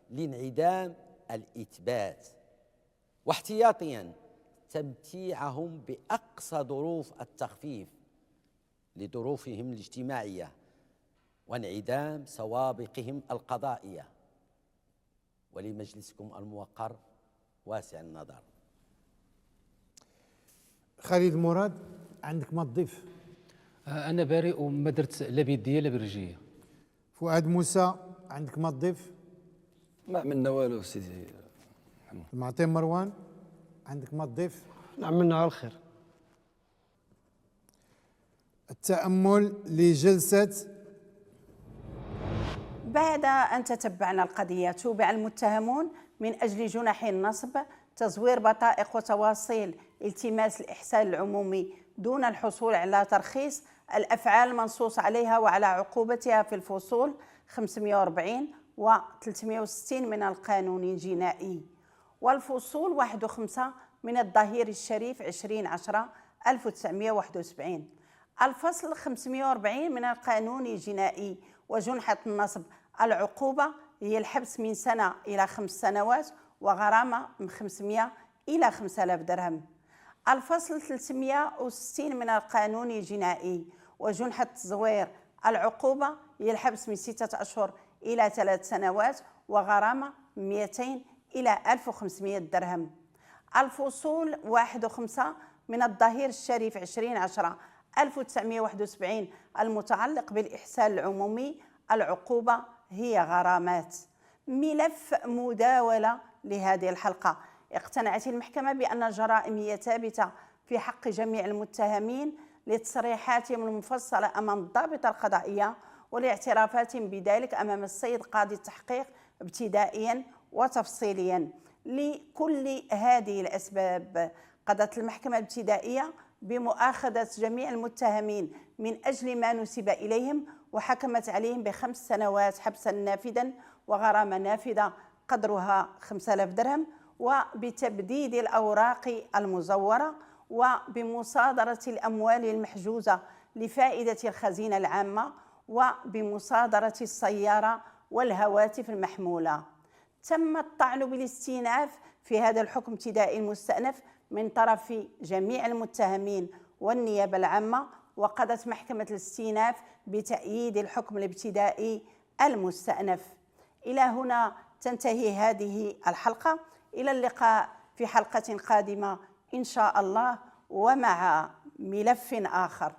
لانعدام الإثبات، واحتياطياً تمتيعهم بأقصى ظروف التخفيف لظروفهم الاجتماعية وانعدام سوابقهم القضائية. ولمجلسكم الموقر واسع النظر. خالد مراد، عندك ما تضيف؟ انا بريء وما درت لا بيديه لا برجليه. فؤاد موسى، عندك ما تضيف؟ ما عملنا والو سيدي. معطي مروان، عندك ما تضيف؟ عملنا على الخير. التأمل لجلسة. بعد أن تتبعنا القضية توبع المتهمون من أجل جنحي النصب، تزوير بطائق وتواصيل، التماس الإحسان العمومي دون الحصول على ترخيص، الأفعال المنصوص عليها وعلى عقوبتها في الفصول 540 و 360 من القانون الجنائي، والفصول 1 و5 من الظهير الشريف 20/10/1971، الفصل 540 من القانون الجنائي وجنحة النصب، العقوبة هي الحبس من 1 إلى 5 سنوات وغرامة من 500 إلى 5000 درهم. الفصل 360 من القانون الجنائي وجنحة التزوير، العقوبة هي الحبس من 6 أشهر إلى 3 سنوات وغرامة من 200 إلى 1500 درهم. الفصول 1 و5 من الظهير الشريف 20/10/1971 المتعلق بالإحسان العمومي، العقوبة هي غرامات. ملف مداولة لهذه الحلقة. اقتنعت المحكمة بأن الجرائم هي ثابتة في حق جميع المتهمين لتصريحاتهم المفصلة أمام الضابطة القضائية ولاعترافاتهم بذلك أمام السيد قاضي التحقيق ابتدائيا وتفصيليا. لكل هذه الأسباب قضت المحكمة الابتدائية بمؤاخذة جميع المتهمين من أجل ما نسب إليهم، وحكمت عليهم ب5 سنوات حبسا نافذا وغرامة نافذة قدرها 5000 درهم، وبتبديد الأوراق المزورة، وبمصادرة الأموال المحجوزة لفائدة الخزينة العامة، وبمصادرة السيارة والهواتف المحمولة. تم الطعن بالاستئناف في هذا الحكم ابتدائي المستأنف من طرف جميع المتهمين والنيابة العامة، وقضت محكمة الاستئناف بتأييد الحكم الابتدائي المستأنف. إلى هنا تنتهي هذه الحلقة، إلى اللقاء في حلقة قادمة إن شاء الله ومع ملف آخر